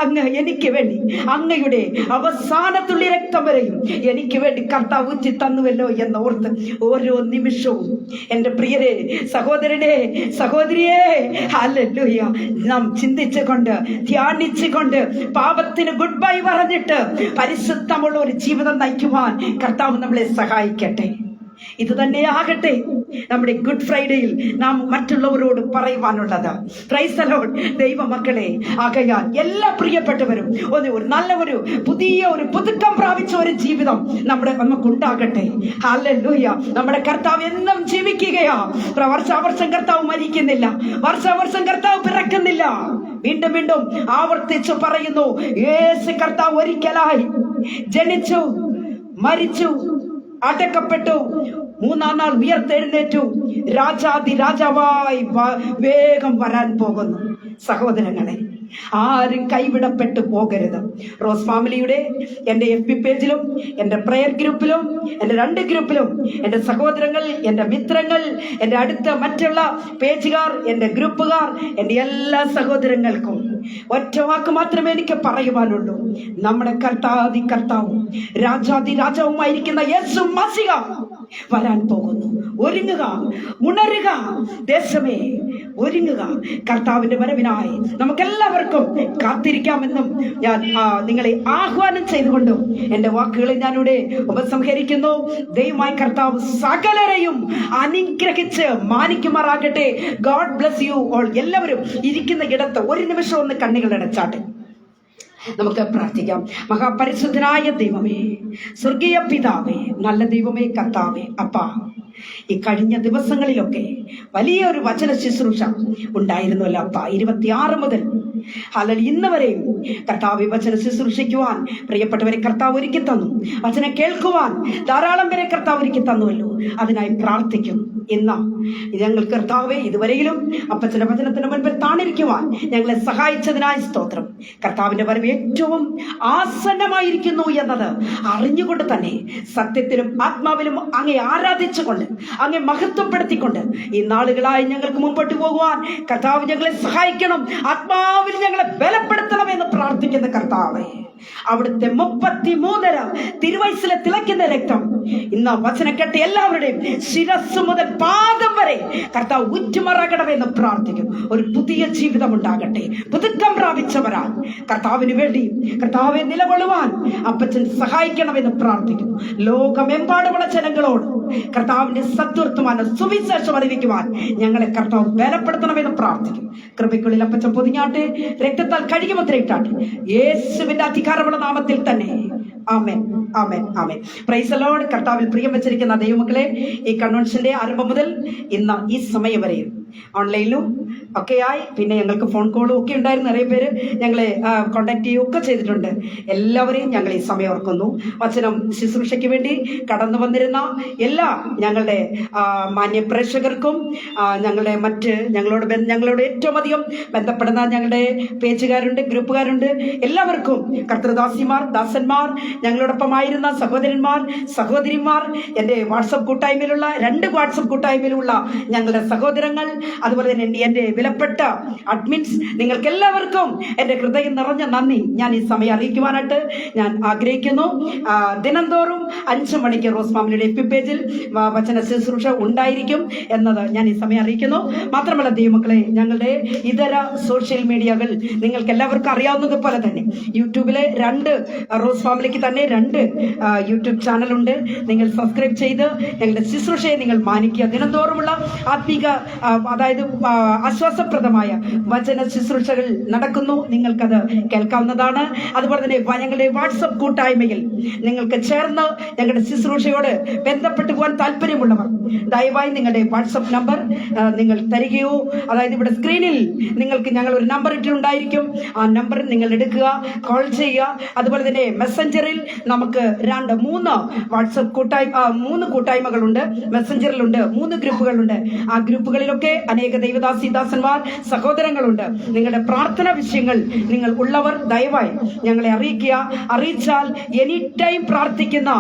അങ്ങ് എനിക്ക് വേണ്ടി അങ്ങയുടെ അവസാനത്തുള്ളി രക്തം വരെയും എനിക്ക് വേണ്ടി കർത്താവ് ഊറ്റി തന്നുവല്ലോ എന്നോർത്ത് ഓരോ നിമിഷവും എൻ്റെ പ്രിയരെ, സഹോദരനെ, സഹോദരിയെ, ഹല്ലേലൂയ, നാം ചിന്തിച്ചുകൊണ്ട് ധ്യാനിച്ചുകൊണ്ട് പാപത്തിന് ഗുഡ് ബൈ പറഞ്ഞിട്ട് പരിശുദ്ധമുള്ള ഒരു ജീവിതം നയിക്കുവാൻ കർത്താവ് നമ്മളെ സഹായിക്കട്ടെ. ഇത് തന്നെയാകട്ടെ നമ്മുടെ ഗുഡ് ഫ്രൈഡേയിൽ നാം മറ്റുള്ളവരോട് പറയുവാനുള്ളത്. Price the Lord. ദൈവമക്കളെ, ആകയാൽ എല്ലാ പ്രിയപ്പെട്ടവരും ഒരു നല്ല പുതിയ പുതുക്കം പ്രാപിച്ച ഒരു ജീവിതം നമുക്കുണ്ടാകട്ടെ. ഹല്ലേലൂയ. നമ്മുടെ കർത്താവ് എന്നും ജീവിക്കുകയാ. വർഷാവർഷം കർത്താവ് മരിക്കുന്നില്ല, വർഷാവർഷം കർത്താവ് പിറക്കുന്നില്ല. വീണ്ടും വീണ്ടും ആവർത്തിച്ചു പറയുന്നു, യേശു കർത്താവ് ഒരിക്കലായി ജനിച്ചു, മരിച്ചു, അടക്കപ്പെട്ടു, മൂന്നാം നാൾ ഉയർത്തെഴുന്നേറ്റു, രാജാവായി വേഗം വരാൻ പോകുന്നു. സഹോദരങ്ങളെ, ആരും കൈവിടപ്പെട്ടു പോകരുത്. റോസ് ഫാമിലിയുടെ എൻ്റെ FB പേജിലും എൻ്റെ പ്രയർ ഗ്രൂപ്പിലും, എൻ്റെ 2 ഗ്രൂപ്പിലും എൻ്റെ സഹോദരങ്ങൾ, എൻ്റെ മിത്രങ്ങൾ, എൻ്റെ അടുത്ത മറ്റുള്ള പേജുകാർ, എൻ്റെ ഗ്രൂപ്പുകാർ, എൻ്റെ എല്ലാ സഹോദരങ്ങൾക്കും ഒറ്റ വാക്ക് മാത്രമേ എനിക്ക് പറയുവാനുള്ളൂ. നമ്മുടെ കർത്താവും രാജാവുമായിരിക്കുന്ന യേശു മസിഹ വരാൻ പോകുന്നു. ഒരുങ്ങുക, ഉണരുക ദേശമേ, ഒരുങ്ങുക. കർത്താവിന്റെ വരവിനായി നമുക്കെല്ലാവർക്കും കാത്തിരിക്കാമെന്നും ഞാൻ നിങ്ങളെ ആഹ്വാനം ചെയ്തുകൊണ്ടും എൻ്റെ വാക്കുകളെ ഞാനിവിടെ ഉപസംഹരിക്കുന്നു. ദൈവമായ കർത്താവ് സകലരെയും അനുഗ്രഹിച്ച് മാനിക്കുമാറാകട്ടെ. God bless you all. എല്ലാവരും ഇരിക്കുന്ന ഇടത്ത് ഒരു നിമിഷം ഒന്ന് കണ്ണുകൾ അടച്ചാട്ടെ. നമുക്ക് പ്രാർത്ഥിക്കാം. മഹാപരിശുദ്ധനായ ദൈവമേ, സ്വർഗീയ പിതാവേ, നല്ല ദൈവമേ, കർത്താവേ, അപ്പാ, ഈ കഴിഞ്ഞ ദിവസങ്ങളിലൊക്കെ വലിയൊരു വചന ശുശ്രൂഷ ഉണ്ടായിരുന്നല്ലോ അപ്പ. 26 മുതൽ ഇന്ന് വരെയും കർത്താവ് വചന ശുശ്രൂഷിക്കുവാൻ പ്രിയപ്പെട്ടവരെ കർത്താവ് ഒരുക്കി തന്നു. വചനം കേൾക്കുവാൻ ധാരാളം പേരെ കർത്താവ് ഒരുക്കി തന്നുവല്ലോ. അതിനായി പ്രാർത്ഥിക്കും. ഇന്ന് ഞങ്ങൾ കർത്താവെ ഇതുവരെയിലും അപ്പച്ചന്റെ വചനത്തിന് മുൻപിൽ താണിരിക്കുവാൻ ഞങ്ങളെ സഹായിച്ചതിനായി സ്തോത്രം. കർത്താവിന്റെ വരവ് ഏറ്റവും ആസന്നമായിരിക്കുന്നു എന്നത് അറിഞ്ഞുകൊണ്ട് തന്നെ സത്യത്തിലും ആത്മാവിലും അങ്ങേ ആരാധിച്ചുകൊണ്ട് അങ്ങേ മഹത്വപ്പെടുത്തിക്കൊണ്ട് ഈ നാളുകളായി ഞങ്ങൾക്ക് മുമ്പോട്ട് പോകുവാൻ കർത്താവ് ഞങ്ങളെ സഹായിക്കണം. ആത്മാവിൽ ഞങ്ങളെ ബലപ്പെടുത്തണമെന്ന് പ്രാർത്ഥിക്കുന്ന കർത്താവേ, അവിടുത്തെ 33 തിരുവയസ്സിലെ തിളയ്ക്കുന്ന രക്തം ഇന്ന് വചനം കേട്ട എല്ലാവരുടെയും ശിരസ് മുതൽ പാദം വരെ കർത്താവ് ഉറ്റുമാറാകണമെന്ന് പ്രാർത്ഥിക്കും. ഒരു പുതിയ ജീവിതം ഉണ്ടാകട്ടെ. പുതുക്കം പ്രാപിച്ചവരാൻ കർത്താവിന് വേണ്ടി കർത്താവെ നിലകൊള്ളുവാൻ അപ്പച്ചൻ സഹായിക്കണമെന്ന് പ്രാർത്ഥിക്കുന്നു. ലോകമെമ്പാടുമുള്ള ജനങ്ങളോട് കർത്താവിന്റെ സത്വർത്തമാനം സുവിശേഷം അറിയിക്കുവാൻ ഞങ്ങളെ കർത്താവ് ബലപ്പെടുത്തണമെന്ന് പ്രാർത്ഥിക്കും. കൃപയ്ക്കുള്ളിൽ അപ്പച്ചൻ പൊതിഞ്ഞാട്ടെ, രക്തത്താൽ കഴുകി മുദ്രയിട്ടാട്ടെ. യേശുവിന്റെ അധികാരമുള്ള നാമത്തിൽ തന്നെ. Amen, amen, amen. Praise the lord. കർത്താവിൽ പ്രിയം വെച്ചിരിക്കുന്ന ദൈവമക്കളെ, ഈ കൺവെൻഷന്റെ ആരംഭം മുതൽ ഇന്ന് ഈ സമയം വരെയും ഓൺലൈനിലും ഒക്കെയായി, പിന്നെ ഞങ്ങൾക്ക് ഫോൺ കോളും ഒക്കെ ഉണ്ടായിരുന്നു. നിറയെ പേര് ഞങ്ങളെ കോണ്ടാക്ട് ചെയ്യുകയൊക്കെ ചെയ്തിട്ടുണ്ട്. എല്ലാവരെയും ഞങ്ങൾ ഈ സമയം ഓർക്കുന്നു. വചനം ശുശ്രൂഷയ്ക്ക് വേണ്ടി കടന്നു വന്നിരുന്ന എല്ലാ ഞങ്ങളുടെ മാന്യ പ്രേക്ഷകർക്കും, ഞങ്ങളോട് ഏറ്റവും അധികം ബന്ധപ്പെടുന്ന ഞങ്ങളുടെ പേജുകാരുണ്ട്, ഗ്രൂപ്പുകാരുണ്ട്, എല്ലാവർക്കും കർത്തൃദാസിമാർ, ദാസന്മാർ, ഞങ്ങളോടൊപ്പമായിരുന്ന സഹോദരന്മാർ, സഹോദരിമാർ, എൻ്റെ വാട്സപ്പ് കൂട്ടായ്മയിലുള്ള 2 വാട്സപ്പ് കൂട്ടായ്മയിലുള്ള ഞങ്ങളുടെ സഹോദരങ്ങൾ, അതുപോലെ തന്നെ എൻ്റെ വിലപ്പെട്ട അഡ്മിൻസ്, നിങ്ങൾക്ക് എല്ലാവർക്കും എൻ്റെ ഹൃദയം നിറഞ്ഞ നന്ദി ഞാൻ ഈ സമയം അറിയിക്കുവാനായിട്ട് ഞാൻ ആഗ്രഹിക്കുന്നു. ദിനംതോറും 5 മണിക്ക് റോസ് ഫാമിലിയുടെ FB പേജിൽ വചന ശുശ്രൂഷ ഉണ്ടായിരിക്കും എന്നത് ഞാൻ ഈ സമയം അറിയിക്കുന്നു. മാത്രമല്ല ദൈവമക്കളെ, ഞങ്ങളുടെ ഇതര സോഷ്യൽ മീഡിയകൾ നിങ്ങൾക്ക് എല്ലാവർക്കും അറിയാവുന്നതുപോലെ തന്നെ യൂട്യൂബിലെ 2 റോസ് ഫാമിലിക്ക് തന്നെ 2 യൂട്യൂബ് ചാനലുണ്ട്. നിങ്ങൾ സബ്സ്ക്രൈബ് ചെയ്ത് ഞങ്ങളുടെ ശുശ്രൂഷയെ നിങ്ങൾ മാനിക്കുക. ദിനംതോറുമുള്ള ആത്മീക, അതായത് ആശ്വാസപ്രദമായ വചന ശുശ്രൂഷകൾ നടക്കുന്നു. നിങ്ങൾക്കത് കേൾക്കാവുന്നതാണ്. അതുപോലെ തന്നെ ഞങ്ങളുടെ വാട്സപ്പ് കൂട്ടായ്മയിൽ നിങ്ങൾക്ക് ചേർന്ന് ഞങ്ങളുടെ ശുശ്രൂഷയോട് ബന്ധപ്പെട്ടു പോകാൻ താല്പര്യമുള്ളവർ ദയവായി നിങ്ങളുടെ വാട്സപ്പ് നമ്പർ നിങ്ങൾ തരികയോ, അതായത് ഇവിടെ സ്ക്രീനിൽ നിങ്ങൾക്ക് ഞങ്ങൾ ഒരു നമ്പർ ഇട്ടിട്ടുണ്ടായിരിക്കും. ആ നമ്പർ നിങ്ങൾ എടുക്കുക, കോൾ ചെയ്യുക. അതുപോലെ തന്നെ മെസ്സഞ്ചറിൽ നമുക്ക് 3 വാട്സപ്പ് കൂട്ടായ്മകളുണ്ട്. മെസ്സഞ്ചറിലുണ്ട് 3 ഗ്രൂപ്പുകളുണ്ട്. ആ ഗ്രൂപ്പുകളിലൊക്കെ അനേക ദൈവദാസി ദാസന്മാർ, സഹോദരങ്ങളുണ്ട്. നിങ്ങളുടെ പ്രാർത്ഥന വിഷയങ്ങൾ നിങ്ങൾ ഉള്ളവർ ദയവായി ഞങ്ങളെ അറിയിക്കുക. അറിയിച്ചാൽ എനി ടൈം പ്രാർത്ഥിക്കുന്ന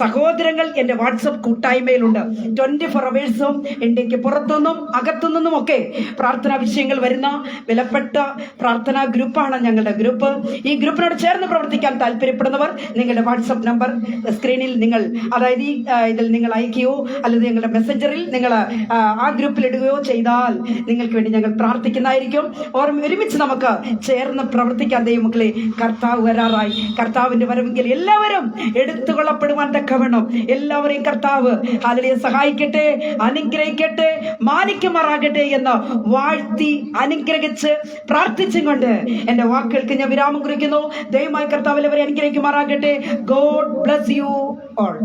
സഹോദരങ്ങൾ എൻ്റെ വാട്സപ്പ് കൂട്ടായ്മയിലുണ്ട്. 24 അവേഴ്സും ഇന്ത്യക്ക് പുറത്തുനിന്നും അകത്തുനിന്നും ഒക്കെ പ്രാർത്ഥനാ വിഷയങ്ങൾ വരുന്ന വിലപ്പെട്ട പ്രാർത്ഥനാ ഗ്രൂപ്പാണ് ഞങ്ങളുടെ ഗ്രൂപ്പ്. ഈ ഗ്രൂപ്പിനോട് ചേർന്ന് പ്രവർത്തിക്കാൻ താല്പര്യപ്പെടുന്നവർ നിങ്ങളുടെ വാട്സപ്പ് നമ്പർ സ്ക്രീനിൽ നിങ്ങൾ, അതായത് ഇതിൽ നിങ്ങൾ അയക്കുകയോ അല്ലെങ്കിൽ നിങ്ങളുടെ മെസ്സഞ്ചറിൽ നിങ്ങൾ ആ ഗ്രൂപ്പിൽ ഇടുകയോ ചെയ്താൽ നിങ്ങൾക്ക് വേണ്ടി ഞങ്ങൾ പ്രാർത്ഥിക്കുന്നതായിരിക്കും. ഒരുമിച്ച് നമുക്ക് ചേർന്ന് പ്രവർത്തിക്കാൻ ദൈവമക്കളെ. കർത്താവ് വരാറായി. കർത്താവിന്റെ വരവെങ്കിൽ എല്ലാവരും എടുത്തുകൊള്ളപ്പെടുവാൻ തക്കവണ്ണം എല്ലാവരെയും കർത്താവ് ഹല്ലേലൂയ സഹായിക്കട്ടെ, അനുഗ്രഹിക്കട്ടെ, മാനിക്കുമാറാകട്ടെ എന്ന് വാഴ്ത്തി അനുഗ്രഹിച്ച് പ്രാർത്ഥിച്ചും കൊണ്ട് എൻ്റെ വാക്കുകൾക്ക് ഞാൻ വിരാമം കുറിക്കുന്നു. ദൈവമായ കർത്താവ് എല്ലാവരെയും അനുഗ്രഹിക്കുമാറാകട്ടെ. God bless you all.